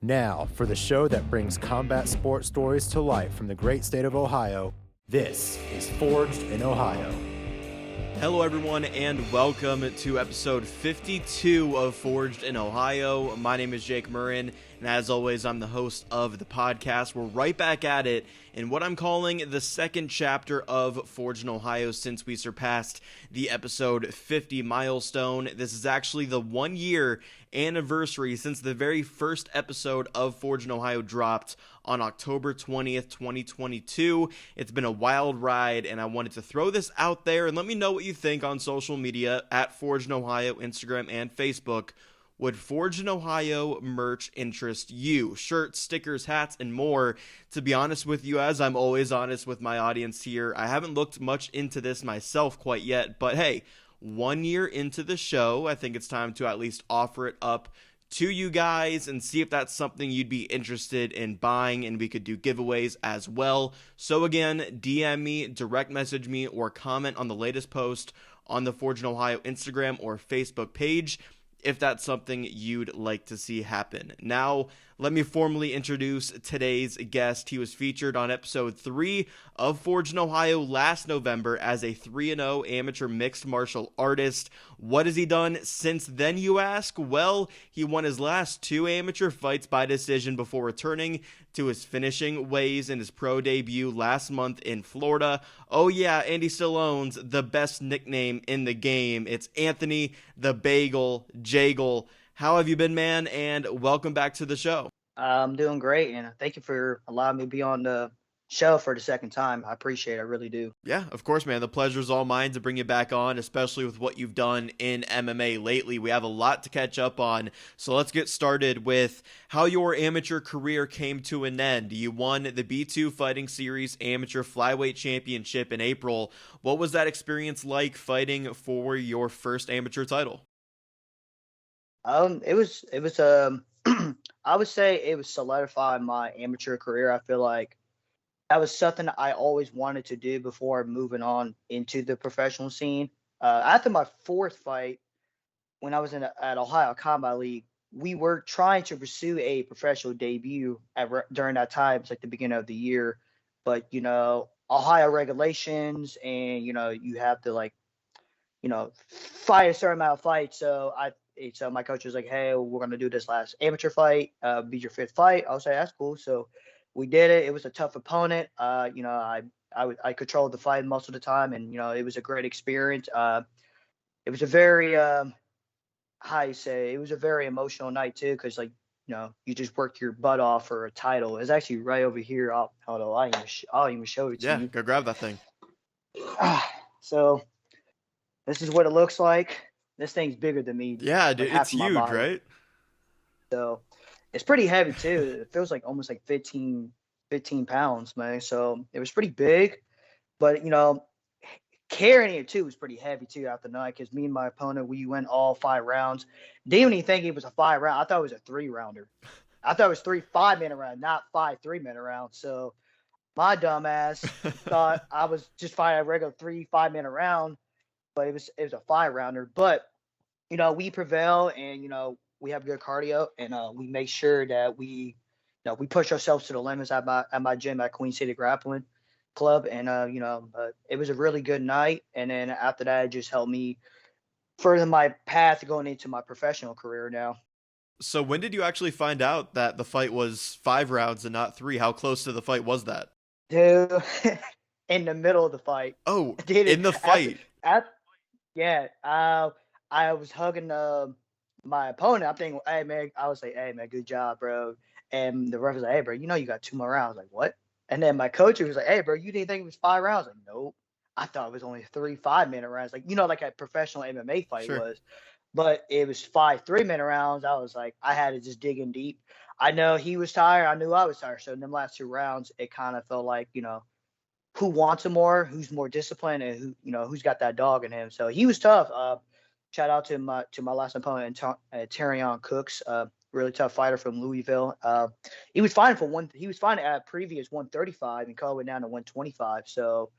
Now, for the show that brings combat sports stories to life from the great state of Ohio, this is Forged in Ohio. Hello, everyone, and welcome to episode 52 of Forged in Ohio. My name is Jake Murren, and as always, I'm the host of the podcast. We're right back at it in what I'm calling the second chapter of Forged in Ohio since we surpassed the episode 50 milestone. This is actually the 1 year anniversary since the very first episode of Forged in Ohio dropped on October 20th, 2022. It's been a wild ride, and I wanted to throw this out there and let me know what you think on social media at Forged in Ohio, Instagram, and Facebook. Would Forged in Ohio merch interest you? Shirts, stickers, hats, and more. To be honest with you, as I'm always honest with my audience here, I haven't looked much into this myself quite yet, but hey, 1 year into the show, I think it's time to at least offer it up to you guys and see if that's something you'd be interested in buying, and we could do giveaways as well. So again, DM me, direct message me, or comment on the latest post on the Forged in Ohio Instagram or Facebook page if that's something you'd like to see happen. Now, let me formally introduce today's guest. He was featured on episode 3 of Forged in Ohio last November as a 3-0 amateur mixed martial artist. What has he done since then, you ask? Well, he won his last 2 amateur fights by decision before returning to his finishing ways in his pro debut last month in Florida. Oh yeah, and he still owns the best nickname in the game. It's Anthony the Bagel Jagel. How have you been, man? And welcome back to the show. I'm doing great, and thank you for allowing me to be on the show for the second time. I appreciate it. I really do. Yeah, of course, man. The pleasure's all mine to bring you back on, especially with what you've done in MMA lately. We have a lot to catch up on, so let's get started with how your amateur career came to an end. You won the B2 Fighting Series Amateur Flyweight Championship in April. What was that experience like fighting for your first amateur title? It was I would say it was solidifying my amateur career. I feel like that was something I always wanted to do before moving on into the professional scene. After my fourth fight, when I was at Ohio Combate League, we were trying to pursue a professional debut during that time. It's like the beginning of the year, but Ohio regulations, and you have to fight a certain amount of fights. So my coach was like, "Hey, we're gonna do this last amateur fight. Be your 5th fight." I was like, "That's cool." So we did it. It was a tough opponent. I controlled the fight most of the time, and it was a great experience. It was a very it was a very emotional night too, because you just worked your butt off for a title. It's actually right over here. I'll even show it to you. Yeah, go grab that thing. So this is what it looks like. This thing's bigger than me. Yeah, dude, it's huge, right? So it's pretty heavy too. It feels like almost like 15 pounds, man. So it was pretty big, but carrying it too was pretty heavy too out the night, because me and my opponent, we went all 5 rounds. Didn't even think it was a 5 round. I thought it was a 3-rounder. I thought it was 3 5-minute rounds, not 5 3-minute rounds. So my dumb ass thought I was just fighting a regular 3 5-minute round, but it was a 5-rounder. But we prevail, and we have good cardio, and we make sure that we push ourselves to the limits at my gym at Queen City Grappling Club. And it was a really good night, and then after that, it just helped me further my path going into my professional career now. So when did you actually find out that the fight was 5 rounds and not 3? How close to the fight was that? Dude, in the middle of the fight. Oh, in the fight. Yeah. I was hugging my opponent. I'm thinking, "Hey man," I was like, "Hey man, good job, bro." And the ref was like, "Hey bro, you got 2 more rounds." Like, what? And then my coach was like, "Hey bro, you didn't think it was 5 rounds?" Like, nope. I thought it was only 3 5-minute rounds. Like a professional MMA fight was. But it was 5 3-minute rounds. I was like, I had to just dig in deep. I know he was tired. I knew I was tired. So in them last 2 rounds, it kind of felt like, who wants it more, who's more disciplined, and who's got that dog in him. So he was tough. Shout out to my last opponent, Terrion Cooks, really tough fighter from Louisville. He was fighting at previous 135 and cut it down to 125. So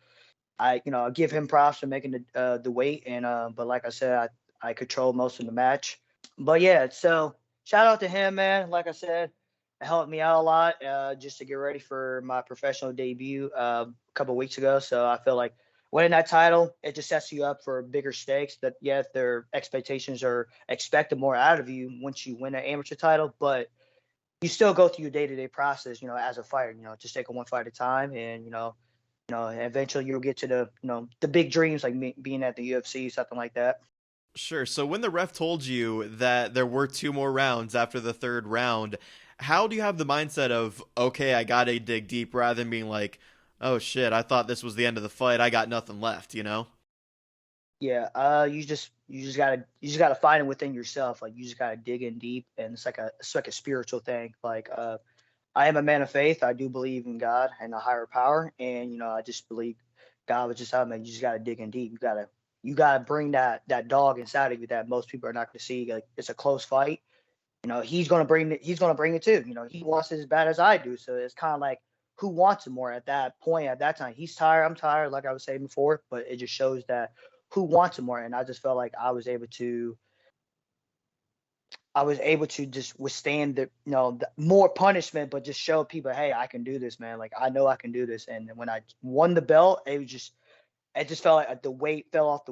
I give him props for making the weight. And but like I said, I controlled most of the match. But yeah, so shout out to him, man. Like I said, helped me out a lot just to get ready for my professional debut a couple of weeks ago. So I feel like winning that title, it just sets you up for bigger stakes. That yeah, their expectations are expected more out of you once you win an amateur title, but you still go through your day-to-day process, as a fighter, just take it one fight at a time, and eventually you'll get to the big dreams like being at the UFC, something like that. Sure. So when the ref told you that there were two more rounds after the third round, how do you have the mindset of, okay, I gotta dig deep, rather than being like, oh shit, I thought this was the end of the fight, I got nothing left, you know? Yeah, you just gotta find it within yourself. Like you just gotta dig in deep, and it's like a spiritual thing. Like I am a man of faith. I do believe in God and a higher power, and I just believe God was just telling me you just gotta dig in deep. You gotta bring that dog inside of you that most people are not gonna see. Like it's a close fight. He's gonna bring it too. He wants it as bad as I do. So it's kind of like who wants it more at that point, at that time. He's tired, I'm tired, like I was saying before, but it just shows that who wants it more. And I just felt like I was able to just withstand the more punishment, but just show people, hey, I can do this, man. Like I know I can do this. And when I won the belt, it just felt like the weight fell off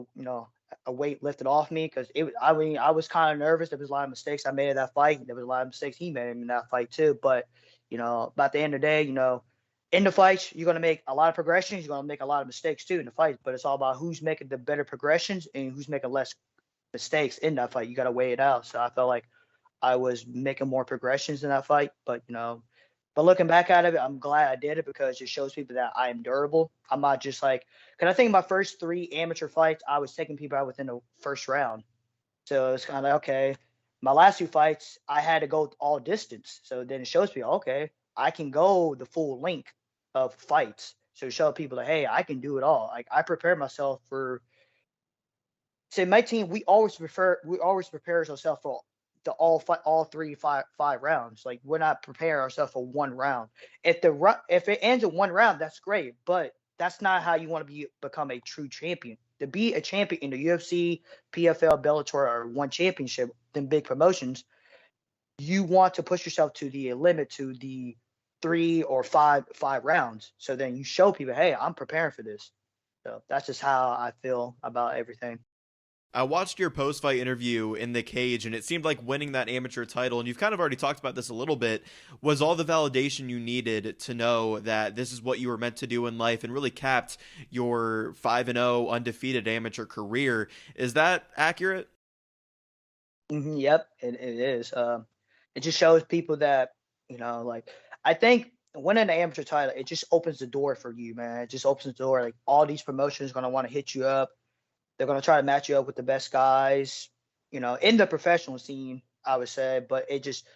a weight lifted off me, because I was kind of nervous. There was a lot of mistakes I made in that fight. There was a lot of mistakes he made in that fight too. But at the end of the day, in the fights, you're gonna make a lot of progressions. You're gonna make a lot of mistakes too in the fight. But it's all about who's making the better progressions and who's making less mistakes in that fight. You got to weigh it out. So I felt like I was making more progressions in that fight, but looking back at it, I'm glad I did it because it shows people that I am durable. I'm not just like, because I think my first three amateur fights, I was taking people out within the first round. So it's kind of like, okay, my last two fights, I had to go all distance. So then it shows people, okay, I can go the full length of fights. So to show people that, hey, I can do it all. Like I prepare myself for, say, my team, we always prepare ourselves for the all three five rounds. Like we're not preparing ourselves for one round. If it ends in one round, that's great, but that's not how you want to become a true champion. To be a champion in the UFC, PFL, Bellator, or one championship, then big promotions, you want to push yourself to the limit, to the three or five rounds. So then you show people, hey, I'm preparing for this. So that's just how I feel about everything. I watched your post fight interview in the cage, and it seemed like winning that amateur title, and you've kind of already talked about this a little bit, was all the validation you needed to know that this is what you were meant to do in life, and really capped your 5-0 undefeated amateur career. Is that accurate? Yep, it is. It just shows people that, like, I think winning the amateur title, it just opens the door for you, man. It just opens the door. Like all these promotions gonna want to hit you up. They're gonna try to match you up with the best guys, in the professional scene, I would say. But it just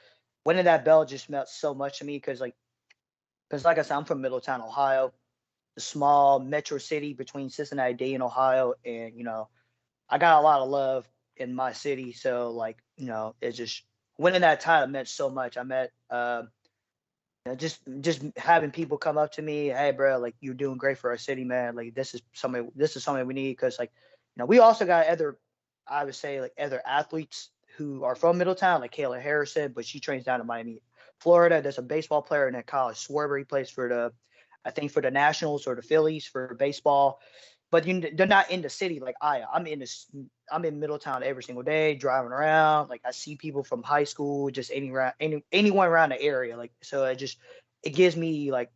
winning that belt just meant so much to me because like I said, I'm from Middletown, Ohio, a small metro city between Cincinnati, Dayton, Ohio, and I got a lot of love in my city. So like, it's just winning that title meant so much. I met just having people come up to me, hey bro, like you're doing great for our city, man. Like this is something we need, because like, we also got other, I would say, like other athletes who are from Middletown, like Kayla Harrison, but she trains down in Miami, Florida. There's a baseball player in that college, Swerver. He plays for I think for the Nationals or the Phillies for baseball. But they're not in the city like I am. I'm in Middletown every single day, driving around. Like I see people from high school, just anyone around the area. Like so, it gives me like,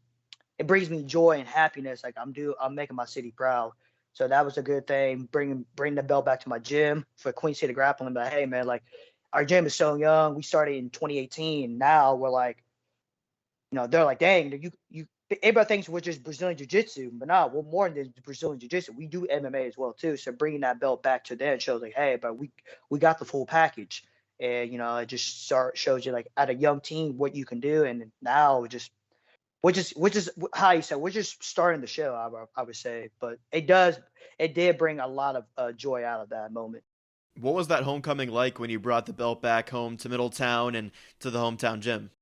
it brings me joy and happiness. Like I'm making my city proud. So that was a good thing. Bring the belt back to my gym for Queen City Grappling. But hey, man, like our gym is so young. We started in 2018. Now we're like, they're like, dang, you. Everybody thinks we're just Brazilian Jiu-Jitsu, but no, we're more than Brazilian Jiu-Jitsu. We do MMA as well too. So bringing that belt back to them shows like, hey, but we got the full package, and it just shows you like at a young team what you can do. And now which is how you said, we're just starting the show, I would say, but it did bring a lot of joy out of that moment. What was that homecoming like when you brought the belt back home to Middletown and to the hometown gym?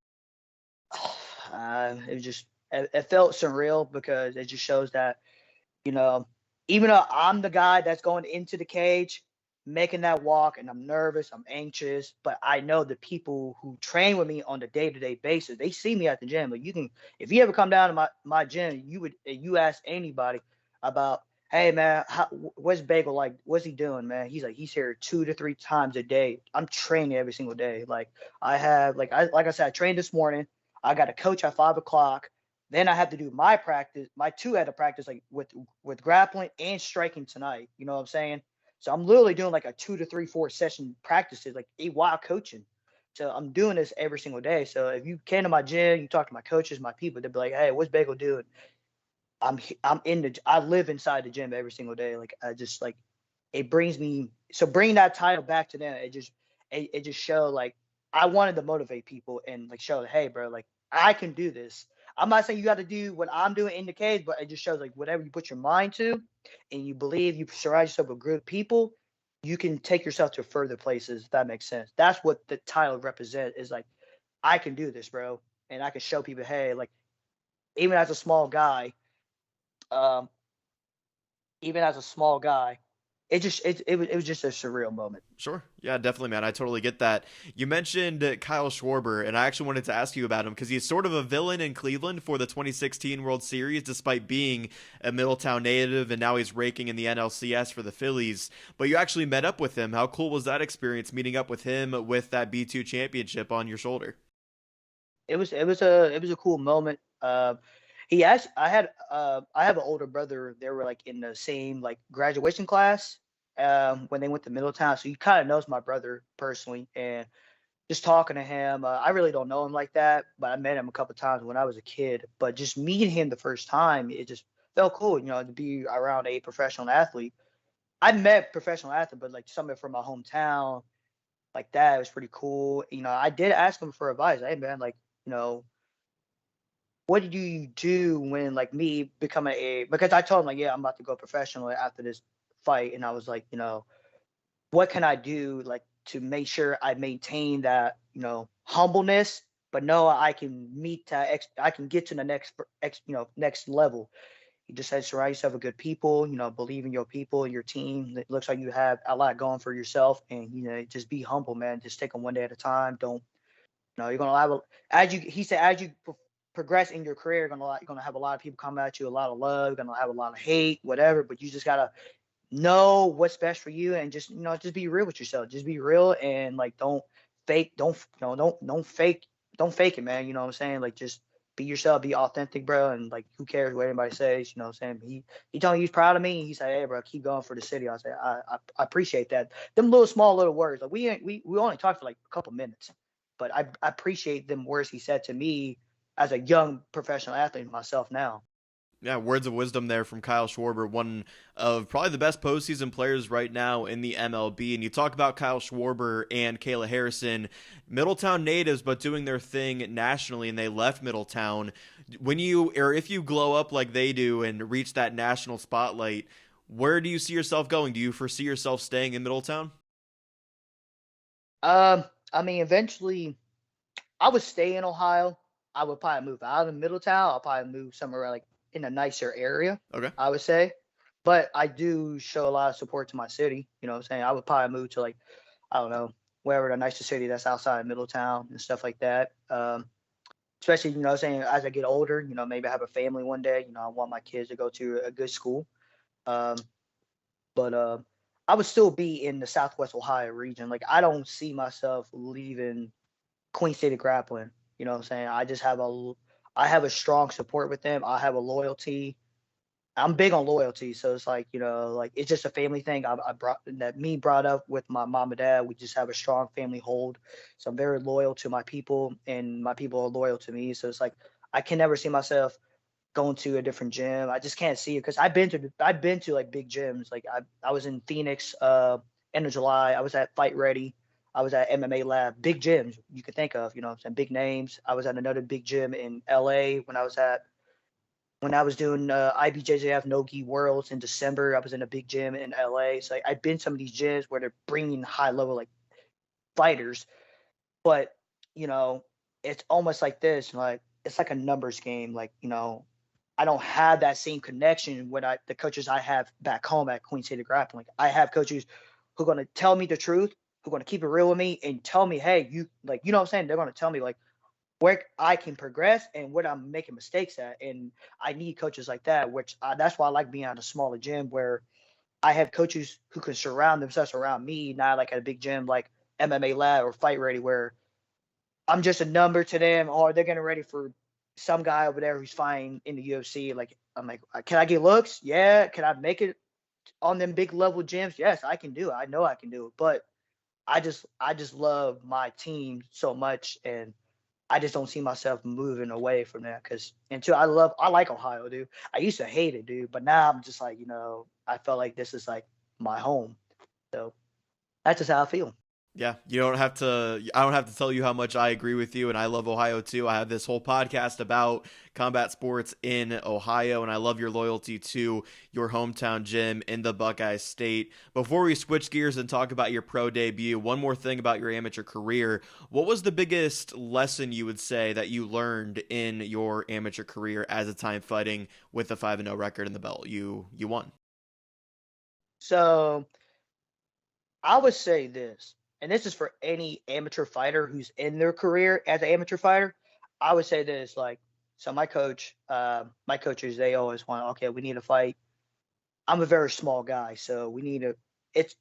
It felt surreal because it just shows that, you know, even though I'm the guy that's going into the cage, making that walk, and I'm nervous, I'm anxious, but I know the people who train with me on the day-to-day basis, they see me at the gym. Like you can, if you ever come down to my gym, you ask anybody about, hey man, what's Bagel like? What's he doing, man? He's like, he's here 2 to 3 times a day. I'm training every single day. Like I have, like I said, I trained this morning. I got a coach at 5 o'clock. Then I have to do my practice, my 2 head of practice, like with grappling and striking tonight. You know what I'm saying? So I'm literally doing like a 2 to 3, 4 session practices, like while coaching. So I'm doing this every single day. So if you came to my gym, you talk to my coaches, my people, they'd be like, "Hey, what's Bagel doing?" I live inside the gym every single day. Like I just like it brings me. So bringing that title back to them, it just showed like I wanted to motivate people and like show, hey, bro, like I can do this. I'm not saying you got to do what I'm doing in the cage, but it just shows like whatever you put your mind to and you believe, you surround yourself with good people, you can take yourself to further places, if that makes sense. That's what the title represents, is like, I can do this, bro. And I can show people, hey, like, even as a small guy, um, even as a small guy, it was just a surreal moment. Sure. Yeah, definitely, man. I totally get that. You mentioned Kyle Schwarber, and I actually wanted to ask you about him because he's sort of a villain in Cleveland for the 2016 World Series, despite being a Middletown native, and now he's raking in the NLCS for the Phillies. But you actually met up with him. How cool was that experience, meeting up with him with that B2 championship on your shoulder? It was a cool moment. He asked, I have an older brother. They were like in the same like graduation class when they went to Middletown. So he kind of knows my brother personally, and just talking to him, I really don't know him like that, but I met him a couple of times when I was a kid. But just meeting him the first time, it just felt cool, to be around a professional athlete. I met professional athletes, but like somebody from my hometown, like that, was pretty cool. I did ask him for advice. Hey man, like, you know, what do you do when like me becoming because I told him like, yeah, I'm about to go professional after this fight, and I was like, what can I do like to make sure I maintain that, humbleness, but know I can meet that I can get to the next level. You just said surround yourself with good people, believe in your people and your team. It looks like you have a lot going for yourself, and just be humble, man. Just take them one day at a time. Don't you're gonna have he said, as you progress in your career, you're gonna have a lot of people come at you, a lot of love, you're gonna have a lot of hate, whatever. But you just gotta know what's best for you, and just be real with yourself. Just be real, and like don't fake, don't fake it, man. You know what I'm saying? Like just be yourself, be authentic, bro. And like who cares what anybody says? You know what I'm saying? He told me he's proud of me. He said, hey bro, keep going for the city. I said, I appreciate that. Them little words. Like we only talked for like a couple minutes, but I appreciate them words he said to me as a young professional athlete myself now. Yeah, words of wisdom there from Kyle Schwarber, one of probably the best postseason players right now in the MLB. And you talk about Kyle Schwarber and Kayla Harrison, Middletown natives, but doing their thing nationally, and they left Middletown. If you glow up like they do and reach that national spotlight, where do you see yourself going? Do you foresee yourself staying in Middletown? I mean, eventually, I would stay in Ohio. I would probably move out of Middletown. I'll probably move somewhere like in a nicer area, Okay. I would say. But I do show a lot of support to my city. You know what I'm saying? I would probably move to like, I don't know, wherever the nicer city that's outside of Middletown and stuff like that. Especially, what I'm saying, as I get older, maybe I have a family one day. I want my kids to go to a good school. Um, but I would still be in the Southwest Ohio region. Like I don't see myself leaving Queen State Grappling. You know what I'm saying? I have a strong support with them. I have a loyalty. I'm big on loyalty, so it's like, like it's just a family thing. Brought up with my mom and dad. We just have a strong family hold. So I'm very loyal to my people, and my people are loyal to me. So it's like I can never see myself going to a different gym. I just can't see it because I've been to like big gyms. Like I was in Phoenix end of July. I was at Fight Ready. I was at MMA Lab, big gyms you could think of, what I'm saying, big names. I was at another big gym in LA when I was doing IBJJF No-Gi Worlds in December. I was in a big gym in LA. So I've been some of these gyms where they're bringing high level like fighters, but it's almost like this, like it's like a numbers game. Like, I don't have that same connection with the coaches I have back home at Queen City Grappling. I have coaches who are going to tell me the truth, who are going to keep it real with me and tell me, hey, you like, you know what I'm saying? They're going to tell me like where I can progress and what I'm making mistakes at. And I need coaches like that, that's why I like being at a smaller gym where I have coaches who can surround themselves around me, not like at a big gym like MMA Lab or Fight Ready, where I'm just a number to them, or they're getting ready for some guy over there who's fighting in the UFC. Like, I'm like, can I get looks? Yeah. Can I make it on them big level gyms? Yes, I can do it. I know I can do it. But I just love my team so much, and I just don't see myself moving away from that because until I like Ohio, dude. I used to hate it, dude, but now I'm just like, I felt like this is like my home. So that's just how I feel. Yeah, I don't have to tell you how much I agree with you, and I love Ohio too. I have this whole podcast about combat sports in Ohio, and I love your loyalty to your hometown gym in the Buckeye State. Before we switch gears and talk about your pro debut, one more thing about your amateur career. What was the biggest lesson you would say that you learned in your amateur career as a time fighting with a 5-0 record in the belt you won? So I would say this, and this is for any amateur fighter who's in their career as an amateur fighter. I would say this, like, so my coaches, they always want, okay, we need to fight. I'm a very small guy, so it's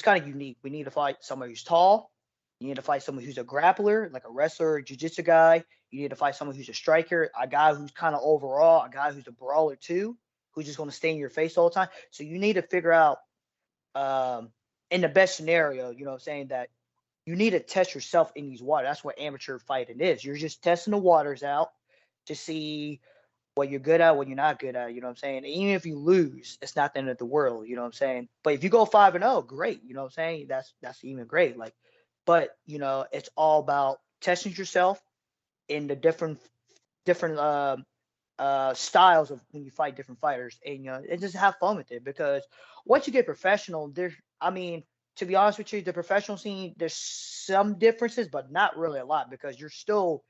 kind of unique. We need to fight someone who's tall. You need to fight someone who's a grappler, like a wrestler, jiu-jitsu guy. You need to fight someone who's a striker, a guy who's kind of overall, a guy who's a brawler too, who's just going to stay in your face all the time. So you need to figure out, in the best scenario, you know what I'm saying, that you need to test yourself in these waters. That's what amateur fighting is. You're just testing the waters out to see what you're good at, what you're not good at. You know what I'm saying? And even if you lose, it's not the end of the world. You know what I'm saying? But if you go 5-0, great. You know what I'm saying? That's even great. Like, but it's all about testing yourself in the different styles of when you fight different fighters, and just have fun with it. Because once you get professional, I mean, to be honest with you, the professional scene, there's some differences, but not really a lot because you're still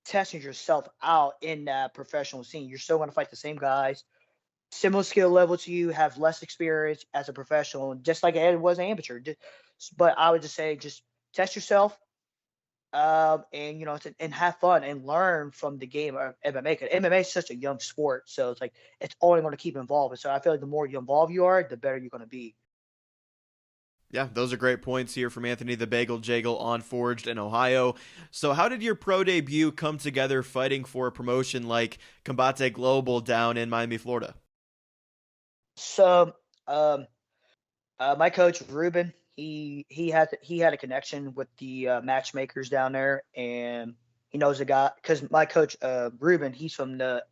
testing yourself out in that professional scene. You're still going to fight the same guys, similar skill level to you, have less experience as a professional, just like Ed was an amateur. But I would just say, just test yourself, and and have fun and learn from the game of MMA. Because MMA is such a young sport, so it's like it's only going to keep evolving. So I feel like the more you involve you are, the better you're going to be. Yeah, those are great points here from Anthony the Bagel Jagel on Forged in Ohio. So how did your pro debut come together fighting for a promotion like Combate Global down in Miami, Florida? So, my coach Ruben, he had a connection with the matchmakers down there, and he knows a guy because my coach Ruben, he's from the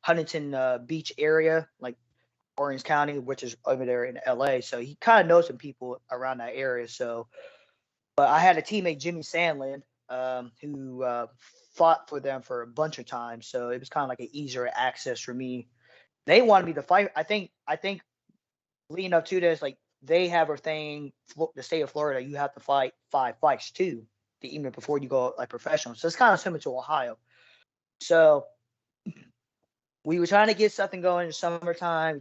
Huntington Beach area, like Orange County, which is over there in LA. So he kind of knows some people around that area. So, but I had a teammate, Jimmy Sandlin, who fought for them for a bunch of times. So it was kind of like an easier access for me. They wanted me to fight. I think leading up to this, like they have a thing, the state of Florida, you have to fight 5 fights too, even before you go like professional. So it's kind of similar to Ohio. So we were trying to get something going in the summertime. We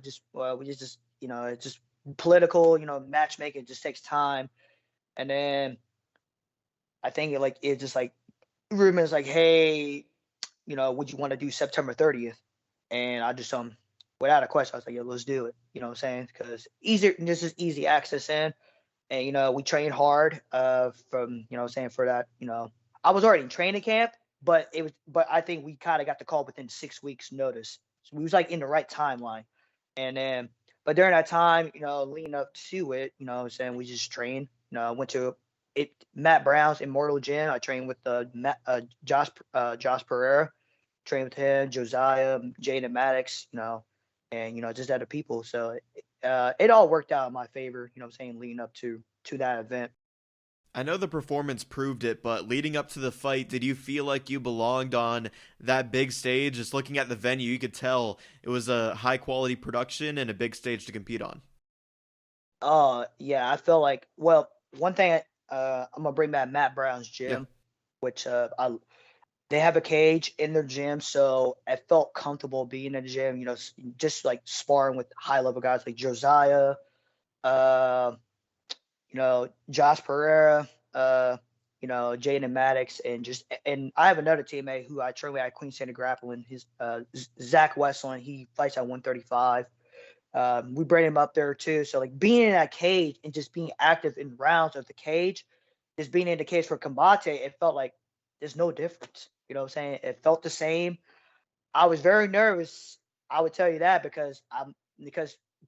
just it's just political. Matchmaking just takes time. And then I think it just like Ruben's like, hey, would you want to do September 30th? And I just without a question, I was like, yeah, let's do it. You know what I'm saying? Because this is easy access in, and we trained hard. From what I'm saying, for that. I was already in training camp, but I think we kind of got the call within 6 weeks notice. So we was like in the right timeline. And then, but during that time, leading up to it, what I'm saying, we just trained. I went to Matt Brown's Immortal Gym. I trained with Josh Pereira, trained with him, Josiah, Jaden Maddox, and just other people. So it all worked out in my favor, what I'm saying, leading up to that event. I know the performance proved it, but leading up to the fight, did you feel like you belonged on that big stage? Just looking at the venue, you could tell it was a high quality production and a big stage to compete on. Yeah, I felt like, well, one thing, I'm gonna bring back Matt Brown's gym, Yeah. which they have a cage in their gym, so I felt comfortable being in the gym. Just like sparring with high level guys like Josiah, uh, Josh Pereira, Jaden Maddox, and I have another teammate who I train with at Queen Center Grappling. His Zach Westland. He fights at 135. We bring him up there too. So like being in that cage and just being active in rounds of the cage, just being in the cage for Combate, it felt like there's no difference. You know what I'm saying? It felt the same. I was very nervous. I would tell you that because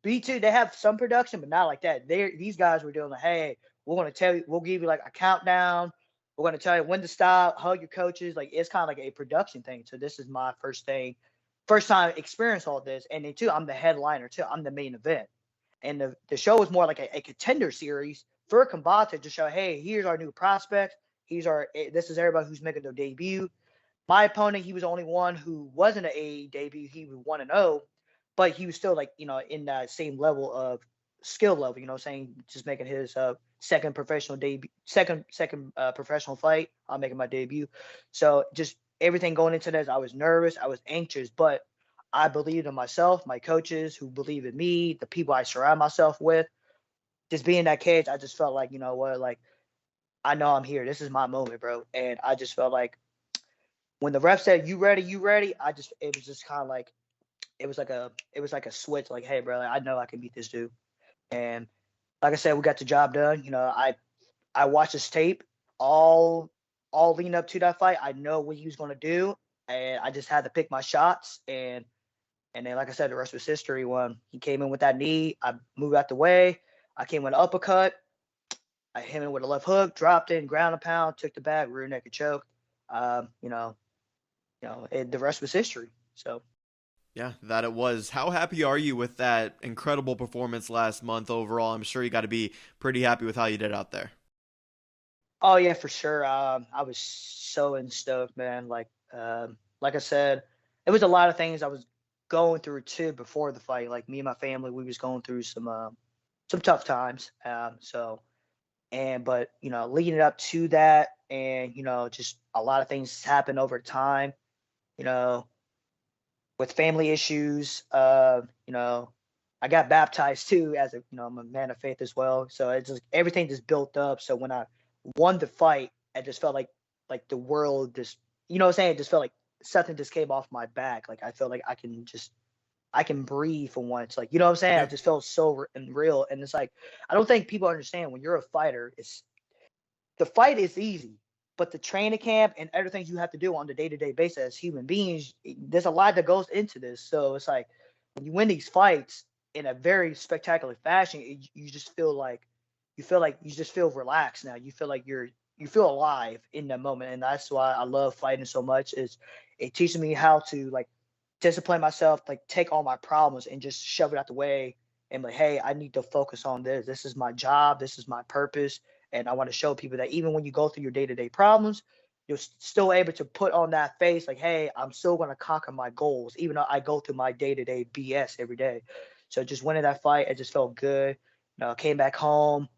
B2 they have some production, but not like that. These guys were doing like, hey, we're gonna tell you, we'll give you like a countdown. We're gonna tell you when to stop, hug your coaches. Like it's kind of like a production thing. So this is my first time experience all this. And then too, I'm the headliner too. I'm the main event. And the show was more like a contender series for Combate to show, hey, here's our new prospects. This is everybody who's making their debut. My opponent, he was the only one who wasn't an AE debut. He was 1-0, but he was still like, in that same level of skill level, saying just making his second professional debut, second professional fight. I'm making my debut. So just everything going into this, I was nervous, I was anxious, but I believed in myself, my coaches who believe in me, the people I surround myself with. Just being in that cage, I just felt like, you know what, like I know I'm here. This is my moment, bro. And I just felt like when the ref said you ready, it was just kind of like it was like a switch, like, hey, bro, like, I know I can beat this dude. And like I said, we got the job done. I watched this tape all leading up to that fight. I know what he was gonna do, and I just had to pick my shots. And then, like I said, the rest was history. When he came in with that knee, I moved out the way. I came with an uppercut. I hit him with a left hook, dropped in, ground and pound, took the back, rear naked choke. The rest was history. So. Yeah, that it was. How happy are you with that incredible performance last month overall? I'm sure you got to be pretty happy with how you did out there. Oh yeah, for sure. I was so stoked, man. Like I said, it was a lot of things I was going through too before the fight. Like me and my family, we was going through some tough times. But leading up to that, and just a lot of things happened over time. You know, with family issues. I got baptized too as I'm a man of faith as well. So it's just everything just built up. So when I won the fight, I just felt like the world just, what I'm saying? It just felt like something just came off my back. Like I felt like I can breathe for once. Like, you know what I'm saying? I Yeah. just felt so real. And it's like, I don't think people understand when you're a fighter, the fight is easy, but the training camp and everything you have to do on the day-to-day basis as human beings, there's a lot that goes into this. So it's like when you win these fights in a very spectacular fashion, you just feel like you just feel relaxed now. You feel like you feel alive in that moment, and that's why I love fighting so much. It teaches me how to like discipline myself, like take all my problems and just shove it out the way and like, hey, I need to focus on this. This is my job. This is my purpose. And I want to show people that even when you go through your day-to-day problems, you're still able to put on that face like, hey, I'm still going to conquer my goals, even though I go through my day-to-day BS every day. So just winning that fight, it just felt good. Came back home.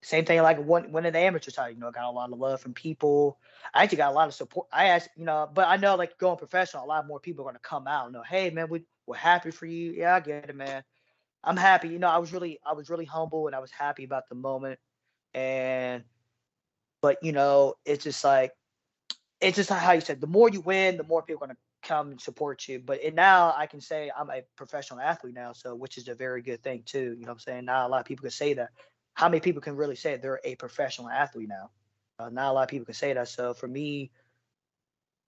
Same thing like winning the amateur title. Got a lot of love from people. I actually got a lot of support. I asked, but I know like going professional, a lot more people are going to come out. Hey, man, we're happy for you. Yeah, I get it, man. I'm happy. I was really humble and I was happy about the moment. But it's just like how you said, the more you win, the more people are going to come and support you. But now I can say I'm a professional athlete now, so which is a very good thing too. You know what I'm saying? Not a lot of people can say that. How many people can really say they're a professional athlete now? Not a lot of people can say that. So for me,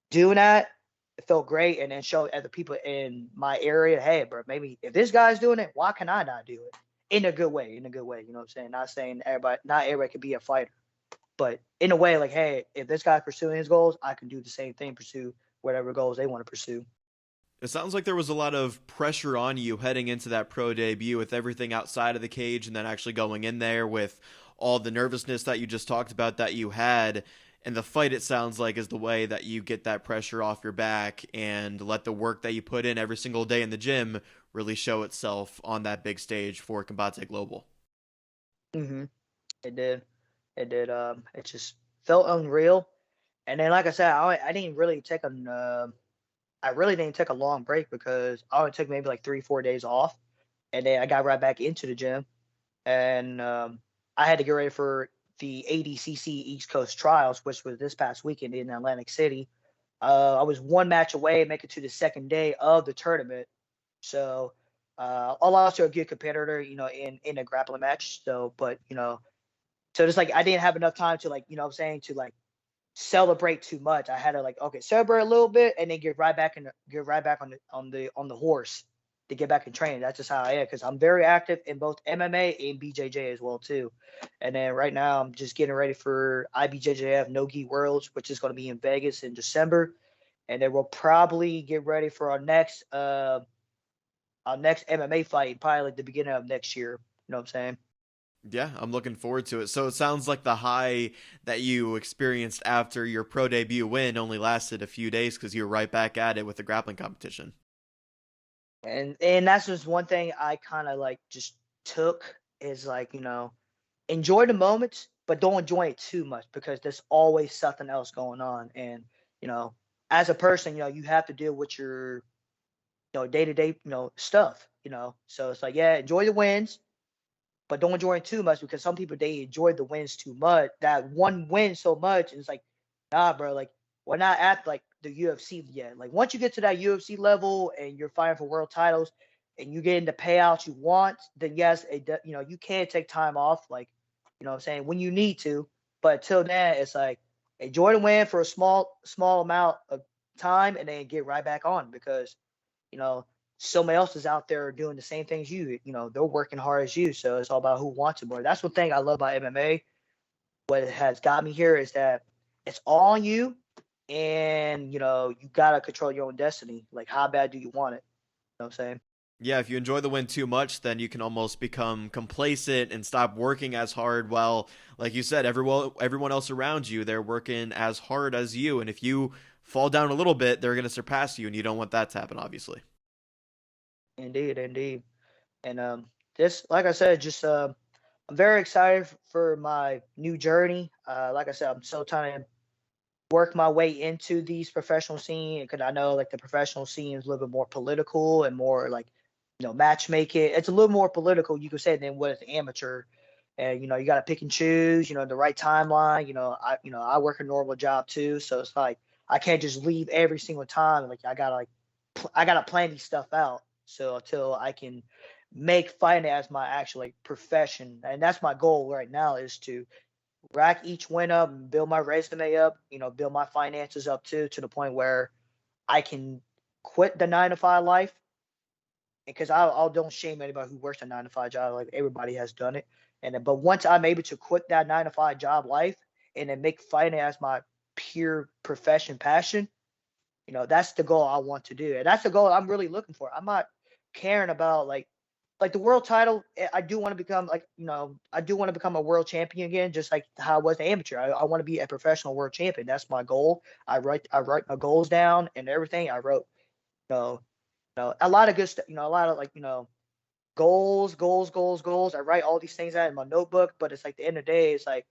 doing that, it felt great, and then show other people in my area, hey, bro, maybe if this guy's doing it, why can I not do it? In a good way. You know what I'm saying? Not saying not everybody can be a fighter, but in a way, like, hey, if this guy's pursuing his goals, I can do the same thing, pursue whatever goals they want to pursue. It sounds like there was a lot of pressure on you heading into that pro debut with everything outside of the cage and then actually going in there with all the nervousness that you just talked about that you had. And the fight, it sounds like, is the way that you get that pressure off your back and let the work that you put in every single day in the gym really show itself on that big stage for Combate Global. Mm-hmm. It did. It just felt unreal. And then, like I said, I didn't really take I really didn't take a long break because I only took maybe like 3-4 days off, and then I got right back into the gym. and I had to get ready for the ADCC East Coast Trials, which was this past weekend in Atlantic City. I was one match away, make it to the second day of the tournament. So I lost to a good competitor, in a grappling match. So, but so it's like I didn't have enough time to, like, what I'm saying, to like celebrate too much. I had to, like, okay, celebrate a little bit and then get right back on the horse to get back in training. That's just how I am, because I'm very active in both MMA and BJJ as well too. And then right now I'm just getting ready for IBJJF No Gi Worlds, which is going to be in Vegas in December, and then we'll probably get ready for our next MMA fight, probably like the beginning of next year. You know what I'm saying? Yeah, I'm looking forward to it. So it sounds like the high that you experienced after your pro debut win only lasted a few days because you were right back at it with the grappling competition. And that's just one thing I kind of like just took, is like, enjoy the moments, but don't enjoy it too much, because there's always something else going on. And, you know, as a person, you have to deal with your, day to day, stuff, So it's like, yeah, enjoy the wins, but don't enjoy it too much, because some people, they enjoy the wins too much. That one win so much, and it's like, nah, bro, like we're not at like the UFC yet. Like once you get to that UFC level and you're fighting for world titles and you get the payouts you want, then yes, you can take time off, like, what I'm saying, when you need to. But till then, it's like enjoy the win for a small amount of time and then get right back on, because you know, somebody else is out there doing the same things you. They're working hard as you. So it's all about who wants it more. That's one thing I love about MMA. What has got me here is that it's all on you, and you gotta control your own destiny. Like, how bad do you want it? You know what I'm saying? Yeah, if you enjoy the win too much, then you can almost become complacent and stop working as hard. While, like you said, everyone else around you, they're working as hard as you. And if you fall down a little bit, they're going to surpass you, and you don't want that to happen, obviously. Indeed, indeed. And this, like I said, just I'm very excited for my new journey. Like I said, I'm so trying to work my way into these professional scene, because I know like the professional scene is a little bit more political and more like, matchmaking. It's a little more political, you could say, than what is amateur. And you got to pick and choose, the right timeline. I work a normal job too, so it's like I can't just leave every single time. Like I gotta plan these stuff out, so until I can make fighting as my actual like profession. And that's my goal right now, is to rack each win up and build my resume up, build my finances up too, to the point where I can quit the 9 to 5 life. Because I don't shame anybody who works a 9 to 5 job. Like, everybody has done it. But once I'm able to quit that 9 to 5 job life and then make fighting as my pure profession, passion, that's the goal I want to do. And that's the goal I'm really looking for. I'm not caring about like the world title. I do want to become, like, I do want to become a world champion again, just like how I was an amateur. I want to be a professional world champion. That's my goal. I write my goals down and everything. I wrote, you know, a lot of good stuff, a lot of, like, goals, goals, goals, goals. I write all these things out in my notebook, but it's like, the end of the day, it's like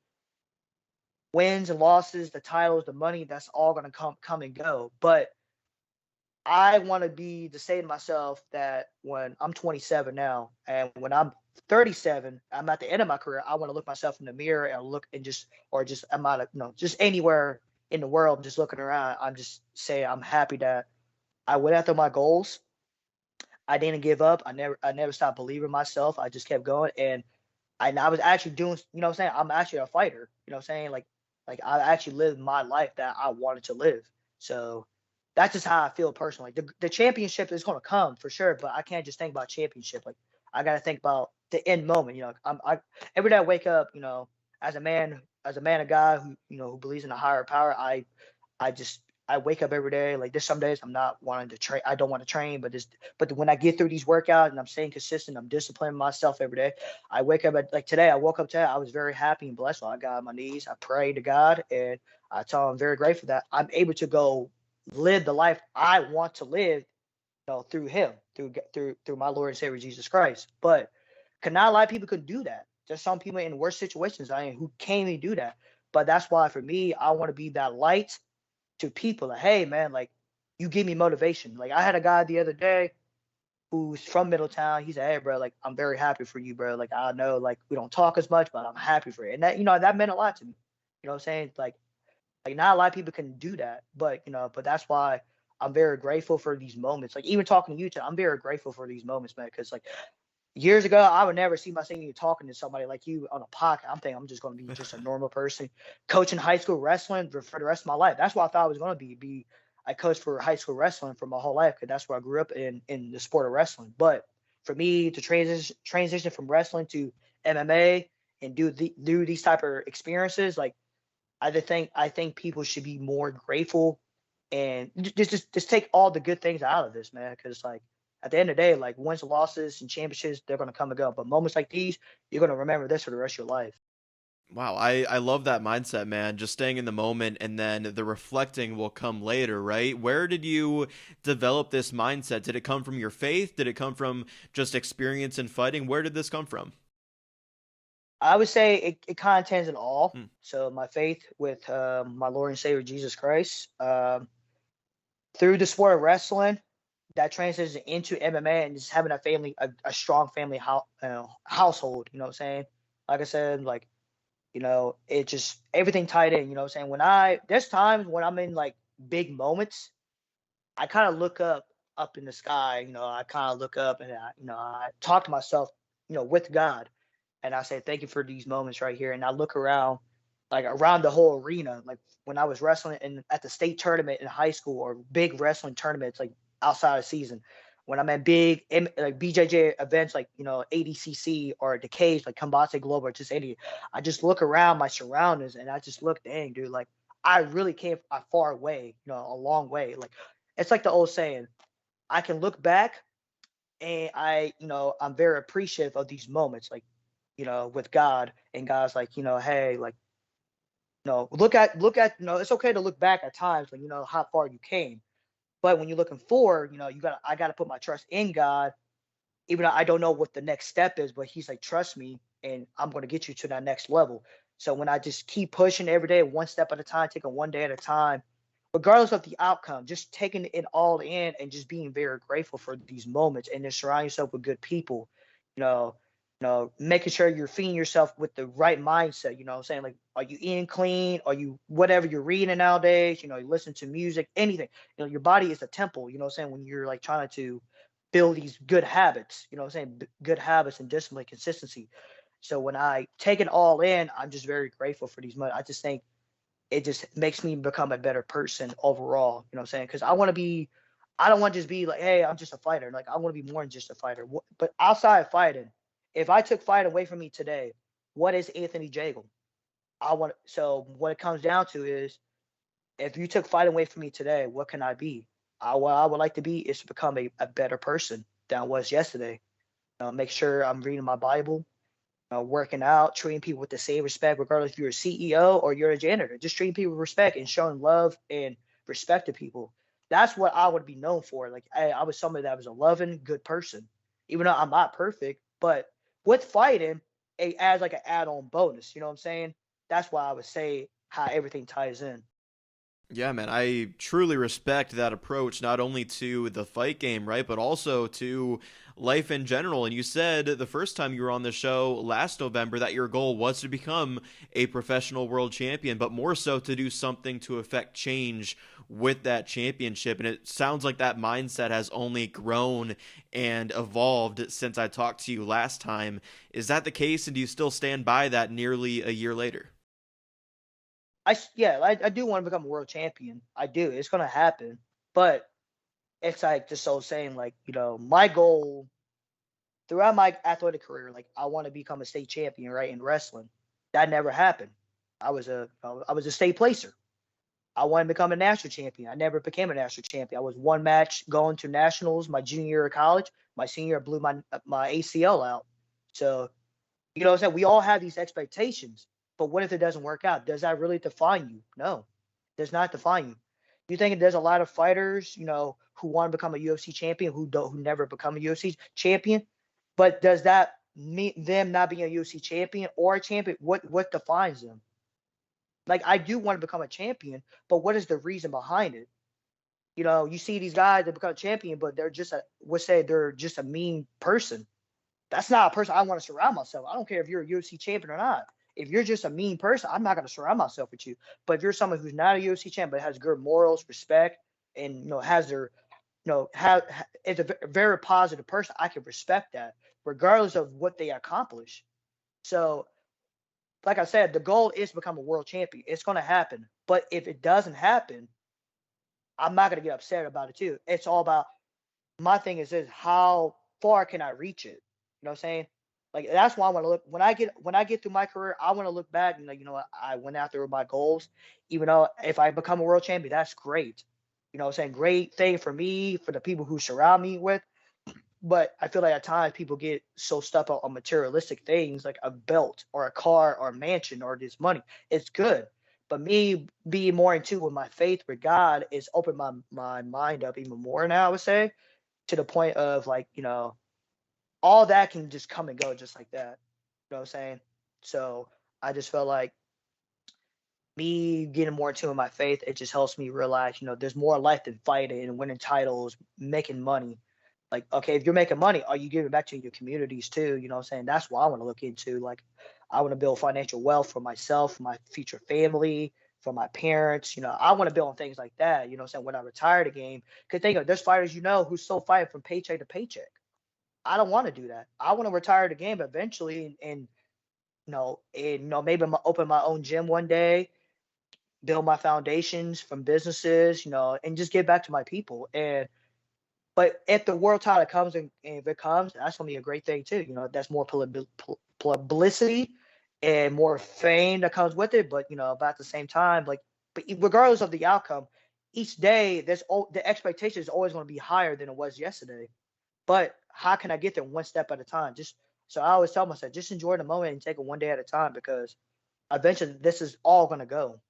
wins and losses, the titles, the money, that's all gonna come and go. But I want to be to say to myself that when I'm 27 now, and when I'm 37, I'm at the end of my career. I want to look myself in the mirror and look, and just, or just, I'm out of, just anywhere in the world, just looking around. I'm just saying I'm happy that I went after my goals. I didn't give up. I never stopped believing in myself. I just kept going, and I was actually doing. What I'm saying, I'm actually a fighter. What I'm saying, like I actually lived my life that I wanted to live. So that's just how I feel personally. The championship is going to come for sure, but I can't just think about championship. Like, I got to think about the end moment. Every day I wake up, as a man of God who believes in a higher power. I wake up every day. Like, there's some days I'm not wanting to train. I don't want to train, but when I get through these workouts and I'm staying consistent, I'm disciplining myself every day. I wake up like today. I woke up today. I was very happy and blessed. So I got on my knees. I prayed to God, and I told him I'm very grateful that I'm able to go live the life I want to live, through Him, through my Lord and Savior Jesus Christ. But not a lot of people could do that. There's some people in worse situations who can't even do that. But that's why, for me, I want to be that light to people. Like, hey man, like, you give me motivation. Like, I had a guy the other day. who's from Middletown. He said, "Hey, bro, like I'm very happy for you, bro. Like I know like we don't talk as much, but I'm happy for you." And that that meant a lot to me. You know what I'm saying? Like not a lot of people can do that, but but that's why I'm very grateful for these moments. Like even talking to you, I'm very grateful for these moments, man. Because like years ago, I would never see myself talking to somebody like you on a podcast. I'm thinking I'm just going to be just a normal person, coaching high school wrestling for the rest of my life. That's what I thought I was going to be. I coached for high school wrestling for my whole life because that's where I grew up in the sport of wrestling. But for me to transition from wrestling to MMA and do these type of experiences, like I think people should be more grateful and just take all the good things out of this, man. Because like at the end of the day, like wins, losses, and championships, they're gonna come and go. But moments like these, you're gonna remember this for the rest of your life. Wow, I love that mindset, man. Just staying in the moment and then the reflecting will come later, right? Where did you develop this mindset? Did it come from your faith? Did it come from just experience in fighting? Where did this come from? I would say it kind of tends in all. Hmm. So my faith with my Lord and Savior Jesus Christ, through the sport of wrestling, that transitions into MMA and just having a family, a strong family household. You know what I'm saying? Like I said, like it just everything tied in, you know what I'm saying? There's times when I'm in like big moments, I kind of look up in the sky, I kind of look up and I talk to myself, with God and I say, thank you for these moments right here. And I look around, like around the whole arena, like when I was wrestling at the state tournament in high school or big wrestling tournaments, like outside of season, when I'm at big like BJJ events, like ADCC or the cage, like Combate Global, or just any, I just look around my surroundings and I just look, dang, dude, like I really came a far way, a long way. Like it's like the old saying, I can look back and I'm very appreciative of these moments, like with God, and God's like, hey, like, look at, it's okay to look back at times, like, how far you came. But when you're looking forward, I gotta put my trust in God, even though I don't know what the next step is, but he's like, trust me, and I'm gonna get you to that next level. So when I just keep pushing every day, one step at a time, taking one day at a time, regardless of the outcome, just taking it all in and just being very grateful for these moments and then surround yourself with good people, you know, making sure you're feeding yourself with the right mindset, what I'm saying? Like, are you eating clean? Are you whatever you're reading nowadays? You listen to music, anything. Your body is a temple, what I'm saying, when you're like trying to build these good habits, what I'm saying? Good habits and discipline, consistency. So when I take it all in, I'm just very grateful for these moments. I just think it just makes me become a better person overall. You know what I'm saying? Because I don't want to just be like, hey, I'm just a fighter. Like I want to be more than just a fighter. But outside of fighting, if I took fight away from me today, what is Anthony Jagel? So what it comes down to is, if you took fight away from me today, what can I be? What I would like to be is to become a better person than I was yesterday. Make sure I'm reading my Bible, working out, treating people with the same respect, regardless if you're a CEO or you're a janitor. Just treating people with respect and showing love and respect to people. That's what I would be known for. Like I was somebody that was a loving, good person, even though I'm not perfect. But with fighting, it adds like an add-on bonus. You know what I'm saying? That's why I would say how everything ties in. Yeah, man, I truly respect that approach, not only to the fight game, right, but also to life in general. And you said the first time you were on the show last November that your goal was to become a professional world champion, but more so to do something to affect change with that championship. And it sounds like that mindset has only grown and evolved since I talked to you last time. Is that the case? And do you still stand by that nearly a year later? I do want to become a world champion. I do. It's gonna happen. But it's like just so saying, like, my goal throughout my athletic career, like I want to become a state champion, right, in wrestling. That never happened. I was a state placer. I wanted to become a national champion. I never became a national champion. I was one match going to nationals my junior year of college. My senior year, I blew my ACL out. So, what I'm saying? We all have these expectations, but what if it doesn't work out? Does that really define you? No, it does not define you. You think there's a lot of fighters, who want to become a UFC champion who never become a UFC champion? But does that mean them not being a UFC champion or a champion? What defines them? Like I do want to become a champion, but what is the reason behind it? You know, you see these guys that become champion, but they're just they're just a mean person. That's not a person I want to surround myself. I don't care if you're a UFC champion or not. If you're just a mean person, I'm not going to surround myself with you. But if you're someone who's not a UFC champion but has good morals, respect, and has their, is a very positive person, I can respect that regardless of what they accomplish. So, like I said, the goal is to become a world champion. It's going to happen. But if it doesn't happen, I'm not going to get upset about it too. It's all about, my thing is this: how far can I reach it? You know what I'm saying? Like, that's why I want to look when I get through my career. I want to look back and, like, what, I went after my goals. Even though if I become a world champion, that's great. You know what I'm saying? Great thing for me, for the people who surround me with. But I feel like at times people get so stuck on materialistic things like a belt or a car or a mansion or this money. It's good. But me being more in tune with my faith with God is opened my mind up even more now, I would say, to the point of, like, all that can just come and go just like that. You know what I'm saying? So I just felt like me getting more into my faith, it just helps me realize, there's more life than fighting and winning titles, making money. Like, okay, if you're making money, are you giving back to your communities too? You know what I'm saying? That's what I want to look into. Like, I want to build financial wealth for myself, for my future family, for my parents. I want to build on things like that. You know what I'm saying? When I retire the game, because think of, there's fighters, who's still fighting from paycheck to paycheck. I don't want to do that. I want to retire the game eventually, and maybe I'm open my own gym one day, build my foundations from businesses, and just give back to my people. But if the world title comes, and if it comes, that's gonna be a great thing too. That's more publicity and more fame that comes with it. But about at the same time, like, but regardless of the outcome, each day the expectation is always going to be higher than it was yesterday. But how can I get there one step at a time? So I always tell myself, just enjoy the moment and take it one day at a time, because eventually this is all gonna go.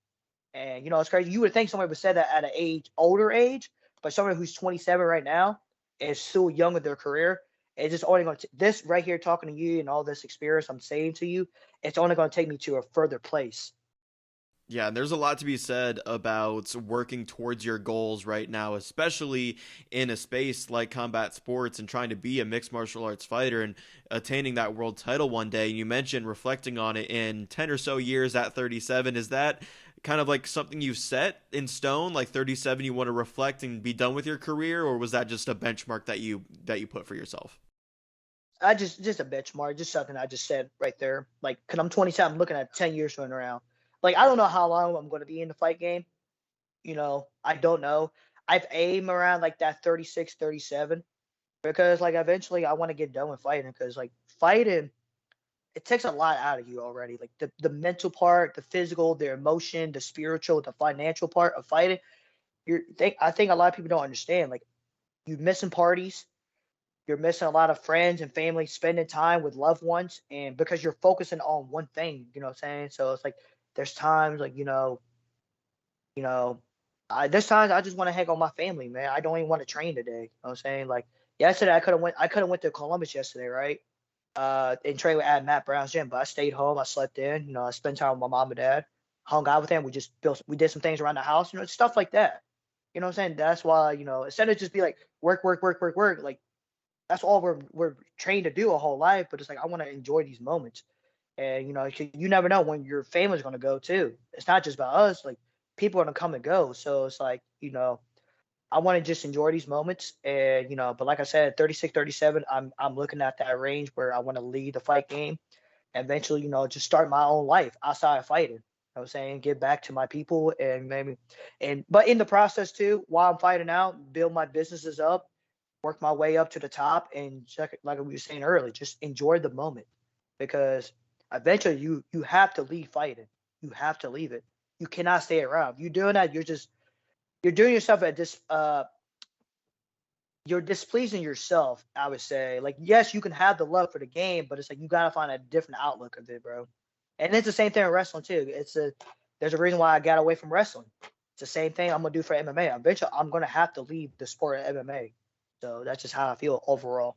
And it's crazy. You would think somebody would say that at an older age, but somebody who's 27 right now is still young with their career. It's just only going to, this right here, talking to you and all this experience I'm saying to you, it's only going to take me to a further place. Yeah, and there's a lot to be said about working towards your goals right now, especially in a space like combat sports and trying to be a mixed martial arts fighter and attaining that world title one day. And you mentioned reflecting on it in 10 or so years at 37. Is that kind of like something you've set in stone, like 37, you want to reflect and be done with your career, or was that just a benchmark that you put for yourself? I just a benchmark, just something I just said right there. Like, because I'm 27, I'm looking at 10 years running around. Like, I don't know how long I'm going to be in the fight game. I don't know. I've aimed around like that 36, 37, because, like, eventually I want to get done with fighting, because, like, fighting, it takes a lot out of you already. Like, the mental part, the physical, the emotion, the spiritual, the financial part of fighting. I think a lot of people don't understand. Like, you're missing parties, you're missing a lot of friends and family, spending time with loved ones, and because you're focusing on one thing, you know what I'm saying? So it's like, there's times, like, you know, there's times I just want to hang out with my family, man. I don't even want to train today. You know what I'm saying? Like, yesterday I could have went to Columbus yesterday, right? And train at Matt Brown's gym, but I stayed home, I slept in, I spent time with my mom and dad, hung out with them. We did some things around the house, stuff like that. You know what I'm saying? That's why, instead of just be like work, work, work, work, work, like, that's all we're trained to do a whole life. But it's like, I want to enjoy these moments. And you never know when your family's gonna go too. It's not just about us. Like, people are gonna come and go. So it's like, I want to just enjoy these moments. And but like I said, 36, 37, I'm looking at that range where I want to lead the fight game. And eventually, just start my own life outside of fighting. You know what I'm saying? Give back to my people, and maybe, but in the process too, while I'm fighting out, build my businesses up, work my way up to the top, and check, like we were saying earlier, just enjoy the moment, because eventually you have to leave fighting. You have to leave it. You cannot stay around. If you're doing that, you're doing yourself at this you're displeasing yourself, I would say. Like, yes, you can have the love for the game, but it's like, you gotta find a different outlook of it, bro. And it's the same thing in wrestling too. There's a reason why I got away from wrestling. It's the same thing I'm gonna do for MMA. Eventually I'm gonna have to leave the sport of MMA. So that's just how I feel overall.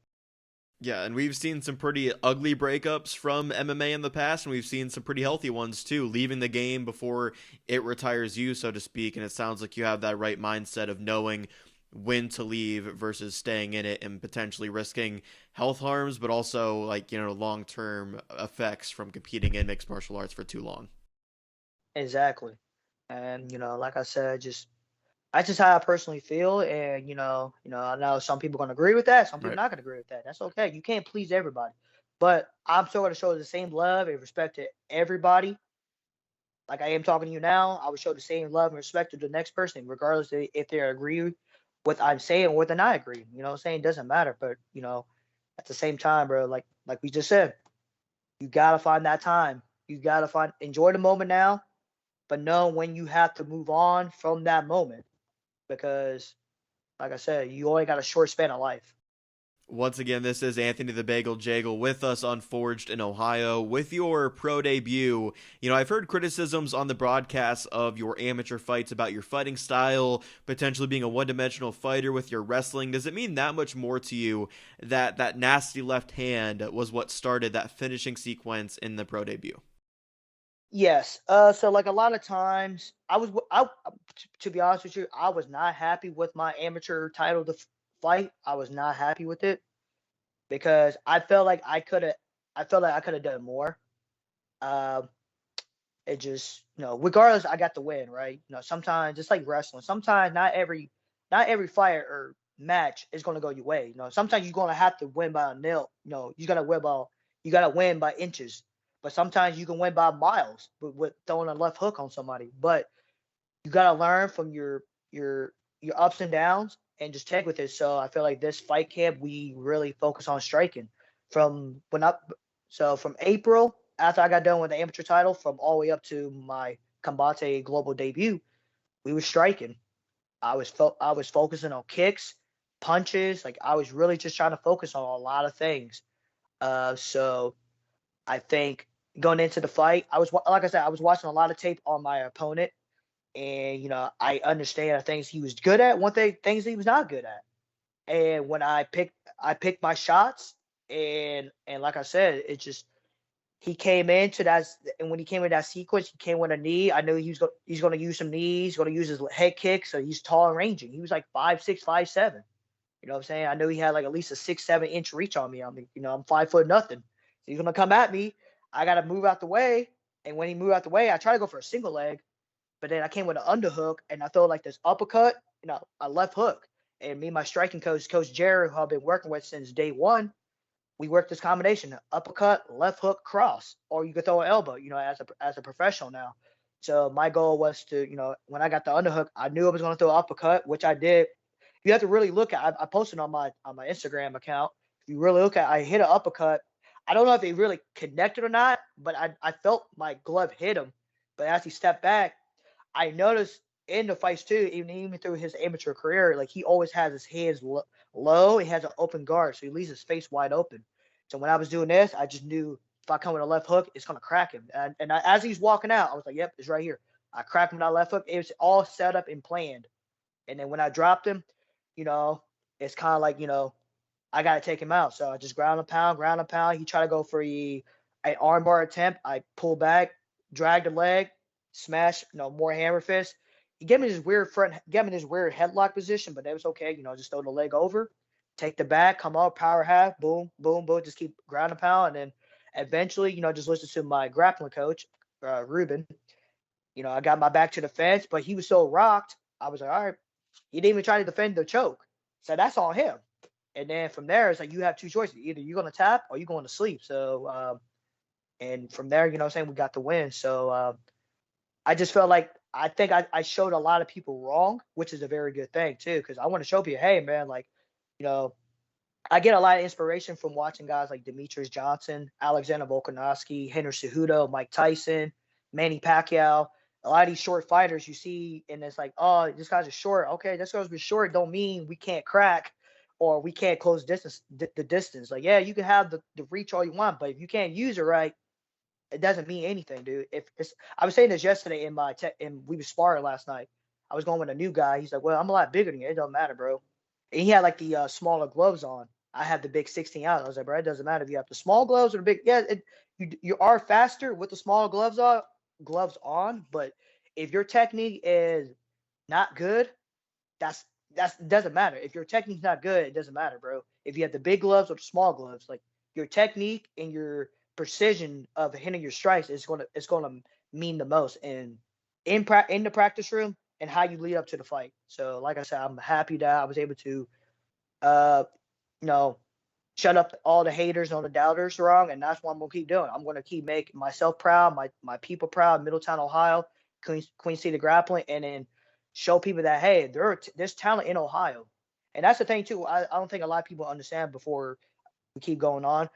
Yeah, and we've seen some pretty ugly breakups from MMA in the past, and we've seen some pretty healthy ones too, leaving the game before it retires you, so to speak. And it sounds like you have that right mindset of knowing when to leave versus staying in it and potentially risking health harms, but also like, long term effects from competing in mixed martial arts for too long. Exactly. And like I said, that's just how I personally feel. And I know some people gonna agree with that, some people Right. not gonna agree with that. That's okay. You can't please everybody. But I'm still gonna show the same love and respect to everybody. Like I am talking to you now, I would show the same love and respect to the next person, regardless of if they agree with I'm saying or whether I agree. You know what I'm saying? It doesn't matter. But at the same time, bro, like we just said, you gotta find that time. You gotta enjoy the moment now, but know when you have to move on from that moment because, like I said, you only got a short span of life. Once again, this is Anthony the Bagel Jagel with us on Forged in Ohio. With your pro debut, I've heard criticisms on the broadcast of your amateur fights about your fighting style, potentially being a one-dimensional fighter with your wrestling. Does it mean that much more to you that that nasty left hand was what started that finishing sequence in the pro debut? Yes. So like a lot of times, to be honest with you, I was not happy with my amateur title fight. I was not happy with it because I felt like I could have done more. Um, it just, regardless, I got the win, right? Sometimes just like wrestling, sometimes not every fight or match is gonna go your way. Sometimes you're gonna have to win by a nil. You gotta win by inches. But sometimes you can win by miles with throwing a left hook on somebody. But you gotta learn from your your ups and downs and just take with it. So I feel like this fight camp we really focus on striking from when up. So from April after I got done with the amateur title, from all the way up to my Combate Global debut, we were striking. I was focusing on kicks, punches. Like I was really just trying to focus on a lot of things. So I think going into the fight, like I said, I was watching a lot of tape on my opponent, and I understand the things he was good at, things he was not good at. And when I picked my shots, and like I said, it just he came into that, and when he came in that sequence, he came with a knee. I knew he's going to use some knees, he's going to use his head kick, so he's tall and ranging. He was like 5'6", 5'7". You know what I'm saying? I knew he had like at least a 6, 7 inch reach on me. I mean, I'm 5 foot nothing. So he's gonna come at me. I gotta move out the way. And when he moved out the way, I try to go for a single leg, but then I came with an underhook and I throw like this uppercut, a left hook. And me and my striking coach, Coach Jared, who I've been working with since day one, we worked this combination: uppercut, left hook, cross, or you could throw an elbow. As a professional now. So my goal was to, when I got the underhook, I knew I was going to throw an uppercut, which I did. You have to really look at. I posted on my Instagram account. If you really look at, I hit an uppercut. I don't know if it really connected or not, but I felt my glove hit him. But as he stepped back, I noticed in the fights too, even through his amateur career, like he always has his hands low. He has an open guard, so he leaves his face wide open. So when I was doing this, I just knew if I come with a left hook, it's gonna crack him. As he's walking out, I was like, "Yep, it's right here." I cracked him with that left hook. It was all set up and planned. And then when I dropped him, you know, it's kind of like, I got to take him out. So I just ground and pound, ground and pound. He tried to go for an armbar attempt. I pull back, drag the leg, smash, more hammer fist. He gave me this weird headlock position, but that was okay. Just throw the leg over, take the back, come out, power half, boom, boom, boom. Just keep ground and pound. And then eventually, just listen to my grappling coach, Ruben. I got my back to the fence, but he was so rocked. I was like, all right, he didn't even try to defend the choke. So that's on him. And then from there, it's like you have two choices. Either you're going to tap or you're going to sleep. So, and from there, what I'm saying, we got the win. So I just felt like I think I showed a lot of people wrong, which is a very good thing, too, because I want to show people, hey, man, like, you know, I get a lot of inspiration from watching guys like Demetrius Johnson, Alexander Volkanovski, Henry Cejudo, Mike Tyson, Manny Pacquiao. A lot of these short fighters you see, and it's like, oh, this guy's a short. Okay, this guy's short don't mean we can't crack or we can't close the distance. Like, yeah, you can have the reach all you want, but if you can't use it right, it doesn't mean anything, dude. I was saying this yesterday and we were sparring last night. I was going with a new guy. He's like, well, I'm a lot bigger than you. It don't matter, bro. And he had like the smaller gloves on. I have the big 16 ounce. I was like, bro, it doesn't matter if you have the small gloves or the big. Yeah, you are faster with the small gloves on, but if your technique is not good, that's doesn't matter. If your technique's not good, it doesn't matter, bro. If you have the big gloves or the small gloves, like your technique and your precision of hitting your strikes is gonna mean the most in the practice room and how you lead up to the fight. So, like I said, I'm happy that I was able to, uh, you know, shut up all the haters and all the doubters wrong, and that's what I'm gonna keep doing. I'm gonna keep making myself proud, my people proud, Middletown, Ohio, Queen City Grappling, and then show people that hey, there's talent in Ohio, and that's the thing too. I don't think a lot of people understand before we keep going on.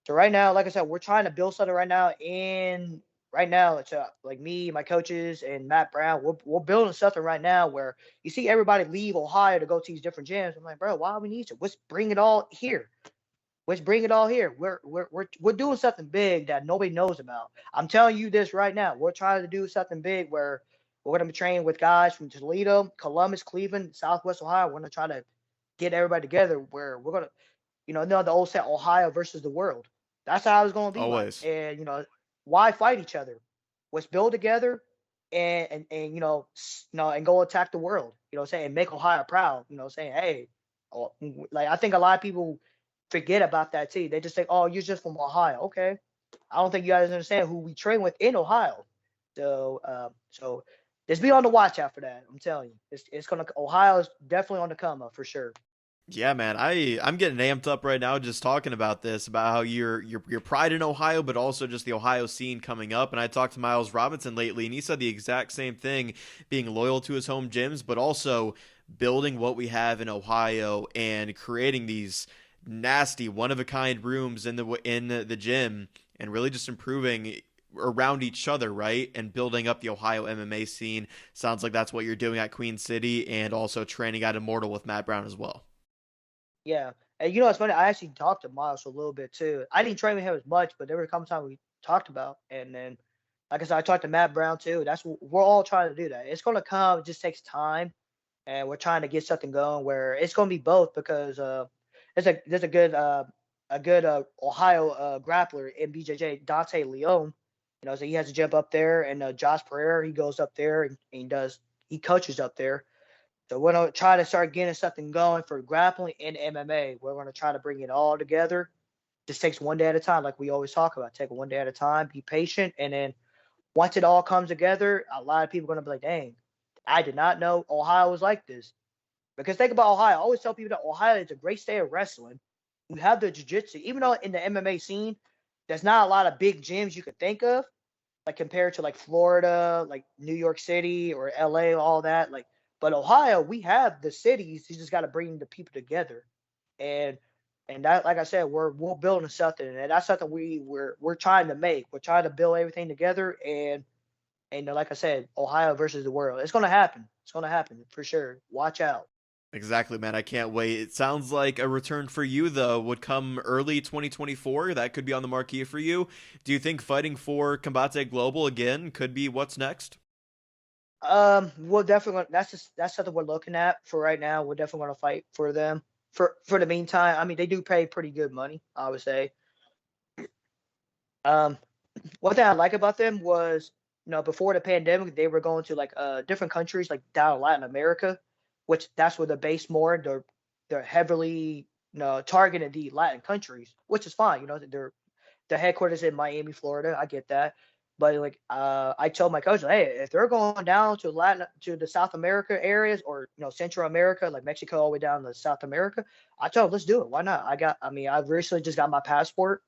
So right now, like I said, we're trying to build something right now. And right now, it's like me, my coaches, and Matt Brown. We're building something right now where you see everybody leave Ohio to go to these different gyms. I'm like, bro, why do we need to? Let's bring it all here. Let's bring it all here. We're doing something big that nobody knows about. I'm telling you this right now. We're trying to do something big where we're going to be training with guys from Toledo, Columbus, Cleveland, Southwest Ohio. We're going to try to get everybody together where we're going to, the old set Ohio versus the world. That's how it's going to be like. Always. And, why fight each other? Let's build together and and go attack the world, saying, and make Ohio proud, saying, hey, like I think a lot of people forget about that too. They just think, oh, you're just from Ohio. Okay. I don't think you guys understand who we train with in Ohio. So just be on the watch out for that. I'm telling you, Ohio is definitely on the come up for sure. Yeah, man, I'm getting amped up right now just talking about this, about how your pride in Ohio, but also just the Ohio scene coming up. And I talked to Miles Robinson lately, and he said the exact same thing, being loyal to his home gyms, but also building what we have in Ohio and creating these nasty one of a kind rooms in the gym, and really just improving around each other, right? And building up the Ohio MMA scene. Sounds like that's what you're doing at Queen City, and also training at Immortal with Matt Brown as well. Yeah. And it's funny, I actually talked to Miles a little bit too. I didn't train with him as much, but there were a couple times we talked about. And then, like I said, I talked to Matt Brown too. That's what we're all trying to do that. It's gonna come, it just takes time. And we're trying to get something going where it's gonna be both because there's a good Ohio grappler in BJJ, Dante Leone. So he has to jump up there, and Josh Pereira, he goes up there and he coaches up there. So we're going to try to start getting something going for grappling and MMA. We're going to try to bring it all together. Just takes one day at a time, like we always talk about. Take it one day at a time, be patient, and then once it all comes together, a lot of people are going to be like, dang, I did not know Ohio was like this. Because think about Ohio. I always tell people that Ohio is a great state of wrestling. You have the jiu-jitsu. Even though in the MMA scene, there's not a lot of big gyms you could think of, like compared to like Florida, like New York City or LA, all that. But Ohio, we have the cities. You just got to bring the people together, and that, like I said, we're building something, and that's something we're trying to make. We're trying to build everything together, and like I said, Ohio versus the world. It's gonna happen. It's gonna happen for sure. Watch out. Exactly, man. I can't wait. It sounds like a return for you, though, would come early 2024. That could be on the marquee for you. Do you think fighting for Combate Global again could be what's next? We'll definitely that's something we're looking at for right now. We're definitely gonna fight for them for the meantime. I mean, they do pay pretty good money, I would say. Um, One thing I like about them was, before the pandemic, they were going to like different countries like down in Latin America, which that's where they're based more. They're heavily targeting the Latin countries, which is fine. Their headquarters in Miami, Florida. I get that. But like I told my coach, hey, if they're going down to the South America areas or Central America, like Mexico all the way down to South America, I told them, let's do it. Why not? I recently just got my passport.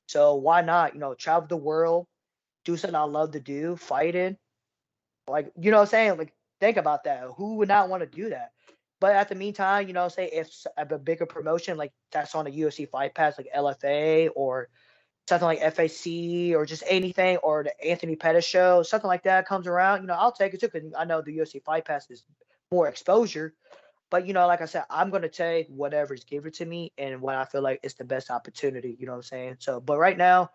So why not, travel the world, do something I love to do, fighting. Like, what I'm saying? Like, think about that. Who would not want to do that? But at the meantime, say if a bigger promotion like that's on a UFC Fight Pass, like LFA or something like FAC or just anything, or the Anthony Pettis show, something like that comes around, I'll take it too because I know the UFC Fight Pass is more exposure. But like I said, I'm gonna take whatever's given to me and what I feel like is the best opportunity. You know what I'm saying? So, but right now,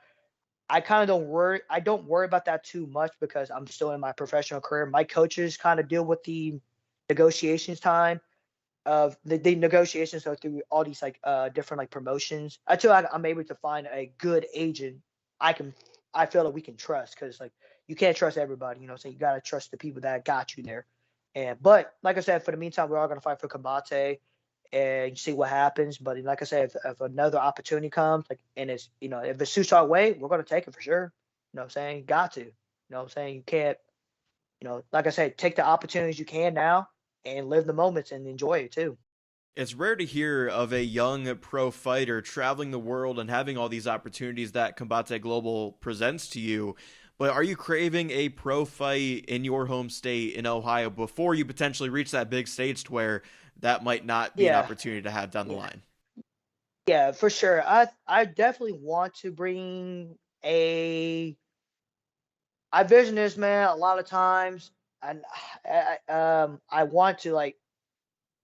I kind of don't worry. I don't worry about that too much because I'm still in my professional career. My coaches kind of deal with the negotiations time of the negotiations. So through all these like different like promotions, until I'm able to find a good agent, I feel that we can trust, because like you can't trust everybody, so you gotta trust the people that got you there. But like I said, for the meantime, we're all gonna fight for Combate and see what happens. But like I said, if another opportunity comes, like, and it's, if it suits our way, we're gonna take it for sure. You know what I'm saying? Got to. You know what I'm saying? You can't, like I said, take the opportunities you can now and live the moments and enjoy it too. It's rare to hear of a young pro fighter traveling the world and having all these opportunities that Combate Global presents to you. But are you craving a pro fight in your home state in Ohio before you potentially reach that big stage to where that might not be an Yeah. opportunity to have down the line? Yeah, for sure. I definitely want to bring a. I vision this, man, a lot of times, and I want to, like,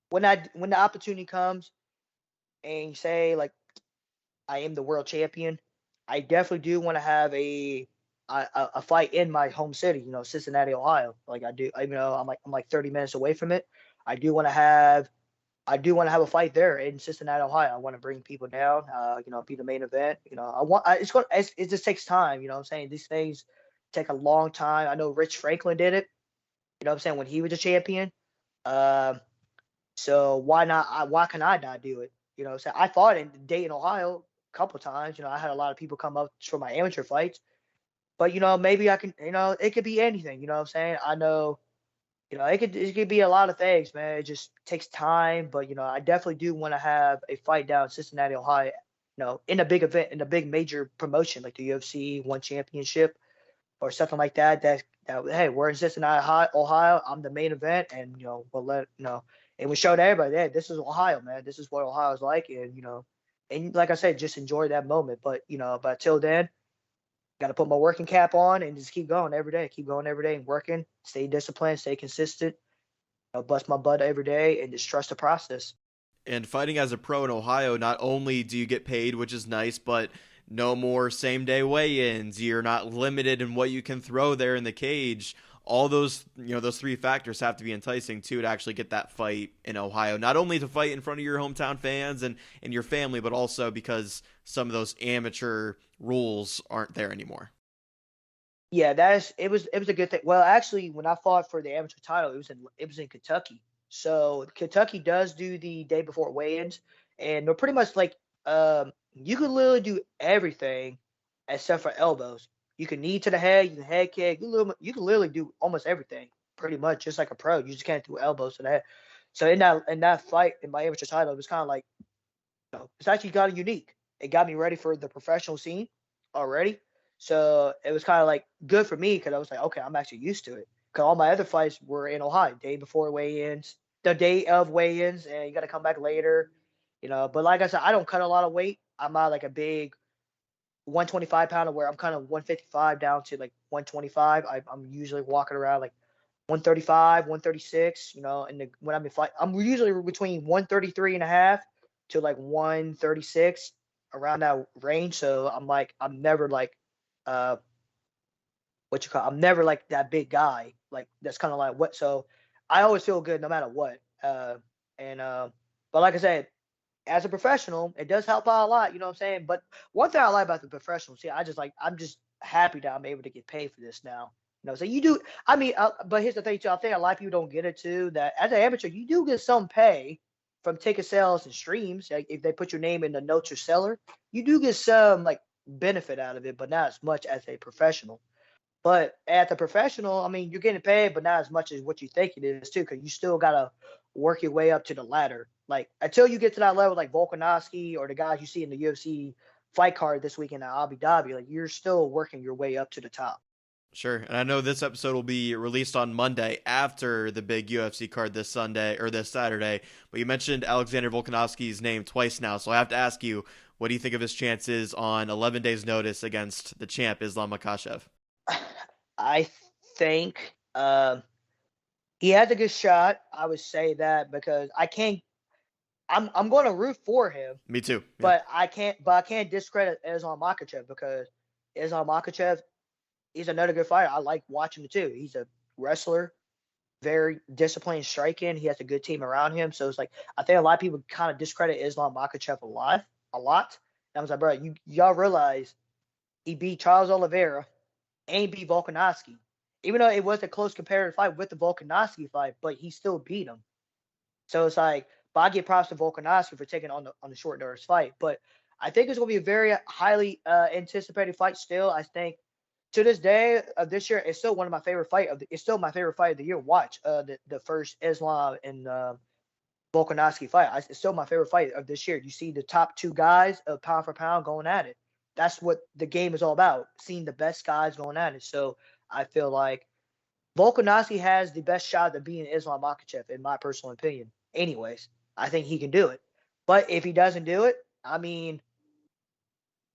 when the opportunity comes and you say like I am the world champion, I definitely do want to have a fight in my home city, Cincinnati, Ohio. Like I do, even though I'm like 30 minutes away from it. I do want to have I do want to have a fight there in Cincinnati, Ohio. I want to bring people down, be the main event. It just takes time. You know what I'm saying? These things take a long time. I know Rich Franklin did it, what I'm saying, when he was a champion. Um, so why not? Why can I not do it? So I fought in Dayton, Ohio a couple of times. I had a lot of people come up for my amateur fights, but maybe I can, it could be anything. You know what I'm saying? I know, it could be a lot of things, man. It just takes time, but I definitely do want to have a fight down in Cincinnati, Ohio. In a big event, in a big major promotion like the UFC One Championship or something like that. That hey, we're in Cincinnati, Ohio. I'm the main event, and we'll let and we showed everybody, hey, this is Ohio, man. This is what Ohio's like, and like I said, just enjoy that moment. But till then, got to put my working cap on and just keep going every day. Keep going every day and working. Stay disciplined. Stay consistent. Bust my butt every day and just trust the process. And fighting as a pro in Ohio, not only do you get paid, which is nice, but no more same day weigh-ins. You're not limited in what you can throw there in the cage. All those, those three factors have to be enticing too to actually get that fight in Ohio. Not only to fight in front of your hometown fans and your family, but also because some of those amateur rules aren't there anymore. Yeah, it was a good thing. Well, actually, when I fought for the amateur title, it was in Kentucky. So Kentucky does do the day before weigh-ins, and they're pretty much like you can literally do everything except for elbows. You can knee to the head, you can head kick, you can literally do almost everything, pretty much just like a pro. You just can't do elbows to the head. So in that fight in my amateur title, it was kind of like, it's actually kind of unique. It got me ready for the professional scene already. So it was kind of like good for me because I was like, okay, I'm actually used to it. Because all my other fights were in Ohio, day before weigh-ins, the day of weigh-ins, and you got to come back later. But like I said, I don't cut a lot of weight. I'm not like a big 125 pounder where I'm kind of 155 down to like 125. I'm usually walking around like 135, 136. And when I'm in fight, I'm usually between 133 and a half to like 136, around that range. So I'm never like uh I'm never like that big guy. Like that's kind of like what. So I always feel good no matter what. And But like I said, as a professional, it does help out a lot. You know what I'm saying? But one thing I like about the professional, see, I'm just happy that I'm able to get paid for this now. So you do. I mean, but here's the thing too. I think a lot of people don't get it too. That as an amateur, you do get some pay from ticket sales and streams. Like if they put your name in the notes or seller, you do get some like benefit out of it, but not as much as a professional. But at the professional, I mean, you're getting paid, but not as much as what you think it is too, because you still gotta work your way up to the ladder. Like until you get to that level, like Volkanovski or the guys you see in the UFC fight card this weekend at Abu Dhabi, like you're still working your way up to the top. Sure. And I know this episode will be released on Monday after the big UFC card this Sunday or this Saturday. But you mentioned Alexander Volkanovski's name twice now. So I have to ask you, what do you think of his chances on 11 days notice against the champ Islam Makhachev? I think he has a good shot. I would say that because I can't. I'm going to root for him. Me too. Yeah. But I can't discredit Islam Makhachev because Islam Makhachev, he's another good fighter. I like watching him too. He's a wrestler, very disciplined striking. He has a good team around him. So it's like I think a lot of people kind of discredit Islam Makhachev a lot. And I was like, bro, y'all realize he beat Charles Oliveira and he beat Volkanovski. Even though it was a close comparative fight with the Volkanovski fight, but he still beat him. So it's like, but I give props to Volkanovski for taking on the short notice fight. But I think it's going to be a very highly anticipated fight still. I think to this day of this year, it's still one of my favorite it's still my favorite fight of the year. Watch the first Islam and Volkanovski fight. It's still my favorite fight of this year. You see the top two guys of pound for pound going at it. That's what the game is all about, seeing the best guys going at it. So I feel like Volkanovski has the best shot of being Islam Makhachev, in my personal opinion. Anyways, I think he can do it. But if he doesn't do it, I mean,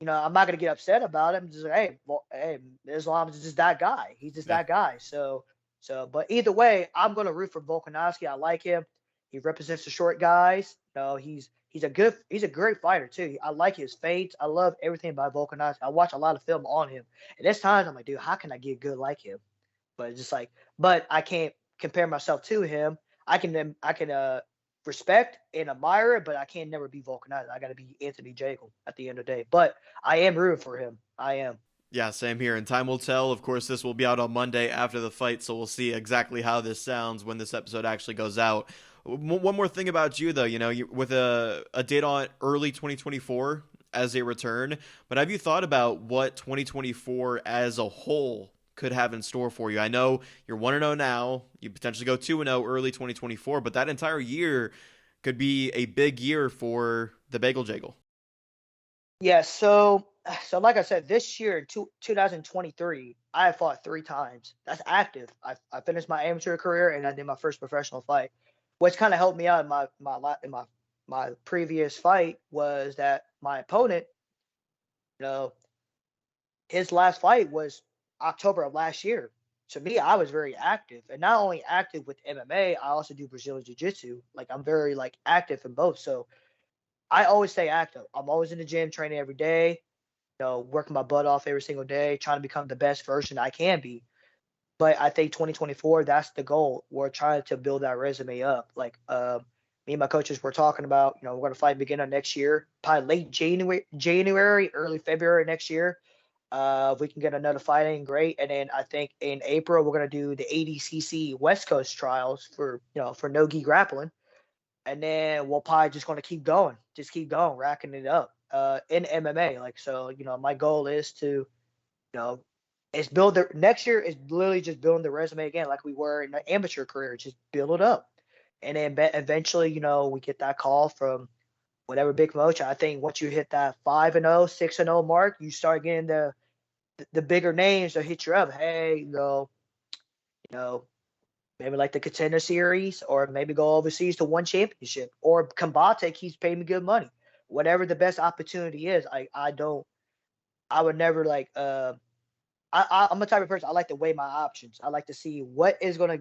I'm not gonna get upset about him. Just like, hey, Islam is just that guy. He's just that guy. So, but either way, I'm gonna root for Volkanovski. I like him. He represents the short guys. He's a great fighter too. I like his feints. I love everything about Volkanovski. I watch a lot of film on him, and there's times I'm like, dude, how can I get good like him? But it's just like, but I can't compare myself to him. I can respect and admire it, but I can't never be Volkanovski. I got to be Anthony Jagel at the end of the day. But I am rooting for him. I am. Yeah, same here. And time will tell. Of course, this will be out on Monday after the fight, so we'll see exactly how this sounds when this episode actually goes out. One more thing about you, though, with a date on early 2024 as a return, but have you thought about what 2024 as a whole could have in store for you? I know you're 1-0 now. You potentially go 2-0 early 2024, but that entire year could be a big year for the Bagel Jagel. Yeah, so like I said, this year, 2023, I have fought 3 times. That's active. I finished my amateur career and I did my first professional fight. What's kind of helped me out in my previous fight was that my opponent, his last fight was October of last year. To me, I was very active, and not only active with MMA, I also do Brazilian jiu-jitsu. Like I'm very active in both. So I always stay active. I'm always in the gym, training every day, working my butt off every single day, trying to become the best version I can be. But I think 2024, that's the goal. We're trying to build that resume up. Me and my coaches were talking about, we're going to fight beginning of next year, probably late January, early February next year. If we can get another fight in, great. And then I think in April, we're going to do the ADCC West Coast trials for no-gi grappling. And then we'll probably just going to keep going, racking it up in MMA. My goal is to, next year is literally just building the resume again, like we were in the amateur career, just build it up. And then eventually, we get that call from whatever big promotion. I think once you hit that 5-0, 6-0 mark, you start getting the bigger names that hit you up. Hey, maybe like the Contender Series, or maybe go overseas to one championship, or Combate keeps paying me good money. Whatever the best opportunity is, I would never I'm the type of person, I like to weigh my options. I like to see what's gonna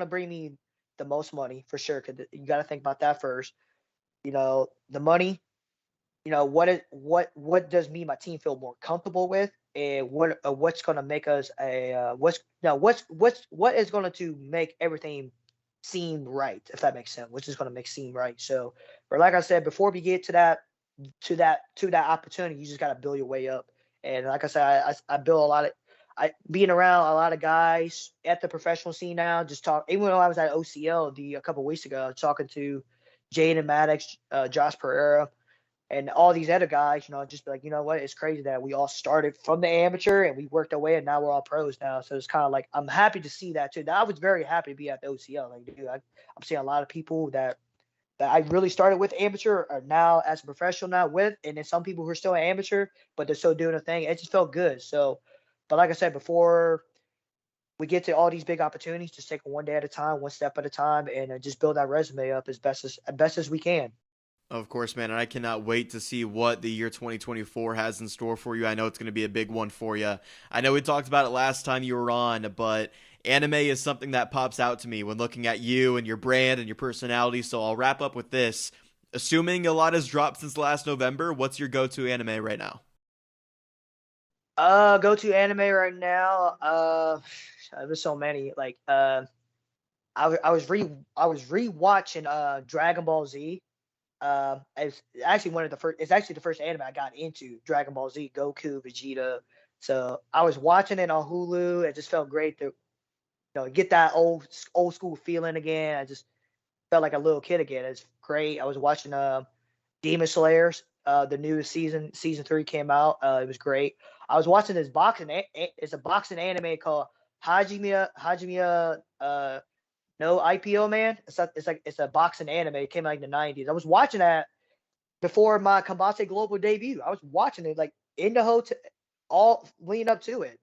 bring me the most money for sure. Cause you got to think about that first. The money. What does me and my team feel more comfortable with, and what's gonna make us what is going to make everything seem right, if that makes sense. Which is going to make seem right. So, but like I said, before we get to that opportunity, you just got to build your way up. And like I said, I build being around a lot of guys at the professional scene now. Even though I was at OCL a couple of weeks ago, talking to Jaden Maddox, Josh Pereira, and all these other guys, just be like, what? It's crazy that we all started from the amateur and we worked our way, and now we're all pros now. So it's kind of I'm happy to see that too. I was very happy to be at the OCL. Dude, I'm seeing a lot of people that I really started with amateur are now as a professional now with, and then some people who are still an amateur, but they're still doing a thing. It just felt good. So, but like I said, before we get to all these big opportunities, just take it one day at a time, one step at a time, and just build that resume up as best as we can. Of course, man, and I cannot wait to see what the year 2024 has in store for you. I know it's going to be a big one for you. I know we talked about it last time you were on, but anime is something that pops out to me when looking at you and your brand and your personality, so I'll wrap up with this. Assuming a lot has dropped since last November, what's your go-to anime right now? Go to anime right now. There's so many. Like, I was rewatching Dragon Ball Z. It's actually one of the first. It's actually the first anime I got into. Dragon Ball Z, Goku, Vegeta. So I was watching it on Hulu. It just felt great to get that old school feeling again. I just felt like a little kid again. It's great. I was watching Demon Slayers. The new season 3 came out. It was great. I was watching this it's a boxing anime called Hajime no IPO man. It's a boxing anime. It came out in the 90s. I was watching that before my Combate Global debut. I was watching it like in the hotel, all leading up to it.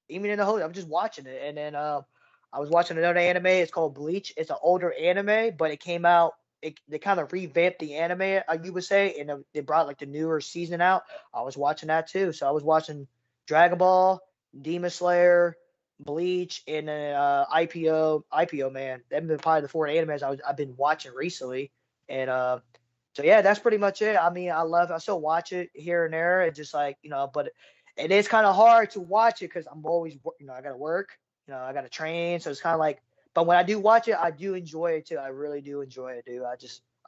Even in the hotel, I'm just watching it, and then I was watching another anime. It's called Bleach. It's an older anime, but it came out. They kind of revamped the anime, you would say, and they brought like the newer season out. I was watching that too. So I was watching Dragon Ball, Demon Slayer, Bleach, and then IPO man. Them been probably the 4 animes I've been watching recently, and so yeah, that's pretty much it. I mean, I still watch it here and there. It's just like but it is kind of hard to watch it because I'm always I gotta work, I gotta train, so it's kind of like. But when I do watch it, I do enjoy it too. I really do enjoy it, dude.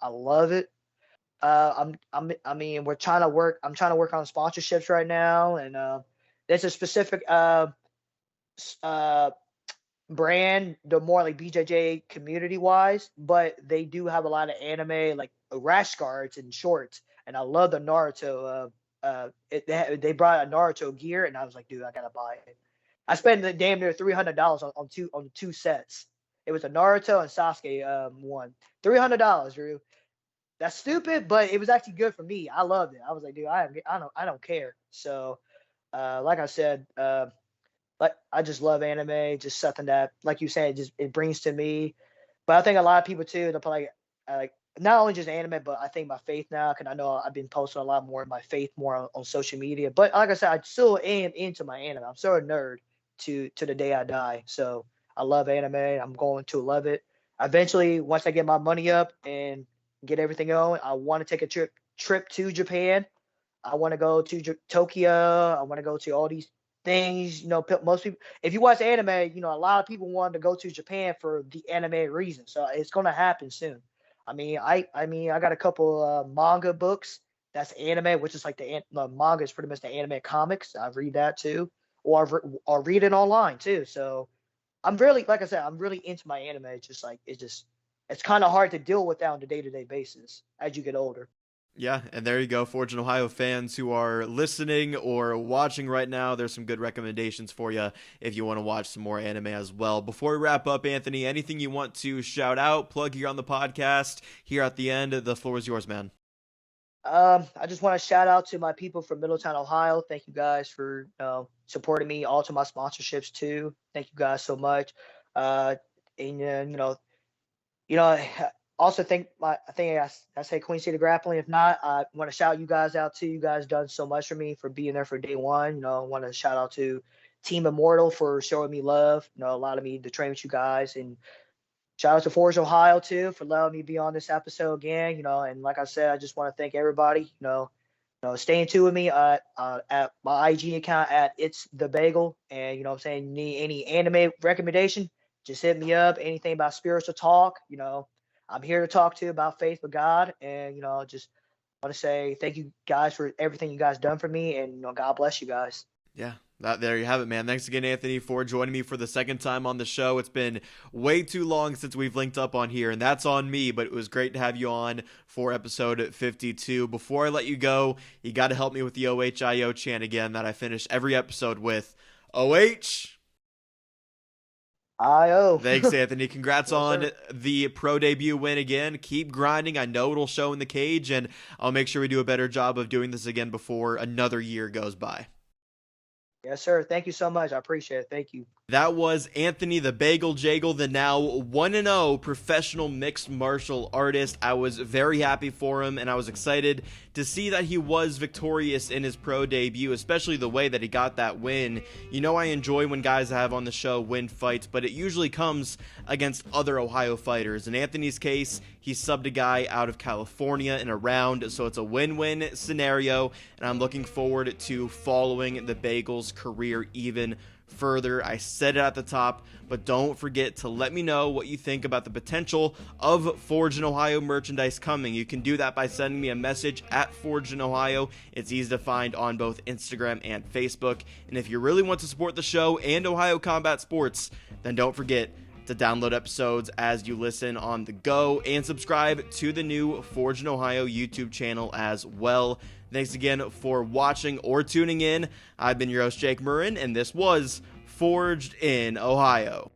I love it. I mean, we're trying to work. I'm trying to work on sponsorships right now, and there's a specific uh brand, they're more like BJJ community wise, but they do have a lot of anime like rash guards and shorts. And I love the Naruto. They brought a Naruto gear, and I was like, dude, I gotta buy it. I spent the damn near $300 on two sets. It was a Naruto and Sasuke one. $300, Drew. That's stupid, but it was actually good for me. I loved it. I was like, dude, I don't care. So, like I said, like I just love anime, just something that, like you said, it brings to me. But I think a lot of people too, they're probably like not only just anime, but I think my faith now, because I know I've been posting a lot more of my faith more on social media. But like I said, I still am into my anime. I'm still a nerd to the day I die. So I love anime. I'm going to love it. Eventually, once I get my money up and get everything going, I want to take a trip to Japan. I want to go to Tokyo. I want to go to all these things. Most people, if you watch anime, a lot of people want to go to Japan for the anime reason. So it's going to happen soon. I got a couple manga books that's anime, which is like the manga is pretty much the anime comics. I read that too, or read it online too. So I'm really, like I said, I'm really into my anime. It's kind of hard to deal with that on a day-to-day basis as you get older. Yeah, and there you go, Forge in Ohio fans who are listening or watching right now. There's some good recommendations for you if you want to watch some more anime as well. Before we wrap up, Anthony, anything you want to shout out, plug here on the podcast, here at the end? The floor is yours, man. I just want to shout out to my people from Middletown, Ohio. Thank you guys for supporting me. All to my sponsorships too. Thank you guys so much. And you know, also I think I say Queen City Grappling. If not, I want to shout you guys out too. You guys done so much for me for being there for day one. I want to shout out to Team Immortal for showing me love. Allowing me to train with you guys, and shout out to Forge Ohio too for allowing me to be on this episode again. And like I said, I just want to thank everybody. Stay in tune with me at my IG account at It's the Bagel, and what I'm saying, you need any anime recommendation, just hit me up. Anything about spiritual talk, I'm here to talk to you about faith with God, and just want to say thank you guys for everything you guys done for me, and God bless you guys. Yeah, there you have it, man. Thanks again, Anthony, for joining me for the second time on the show. It's been way too long since we've linked up on here, and that's on me, but it was great to have you on for episode 52. Before I let you go, you got to help me with the OHIO chant again that I finish every episode with. OH! IO. Thanks, Anthony. Congrats Yes, on sir. the pro debut win again. Keep grinding. I know it'll show in the cage, and I'll make sure we do a better job of doing this again before another year goes by. Yes, sir. Thank you so much. I appreciate it. Thank you. That was Anthony the Bagel Jagel, the now 1-0 professional mixed martial artist. I was very happy for him, and I was excited to see that he was victorious in his pro debut, especially the way that he got that win. You know, I enjoy when guys I have on the show win fights, but it usually comes against other Ohio fighters. In Anthony's case, he subbed a guy out of California in a round, so it's a win-win scenario, and I'm looking forward to following the Bagel's career even further. I said it at the top, but don't forget to let me know what you think about the potential of Forged in Ohio merchandise coming. You can do that by sending me a message at Forged in Ohio. It's easy to find on both Instagram and Facebook. And if you really want to support the show and Ohio Combat Sports, then don't forget to download episodes as you listen on the go and subscribe to the new Forged in Ohio YouTube channel as well. Thanks again for watching or tuning in. I've been your host, Jake Murren, and this was Forged in Ohio.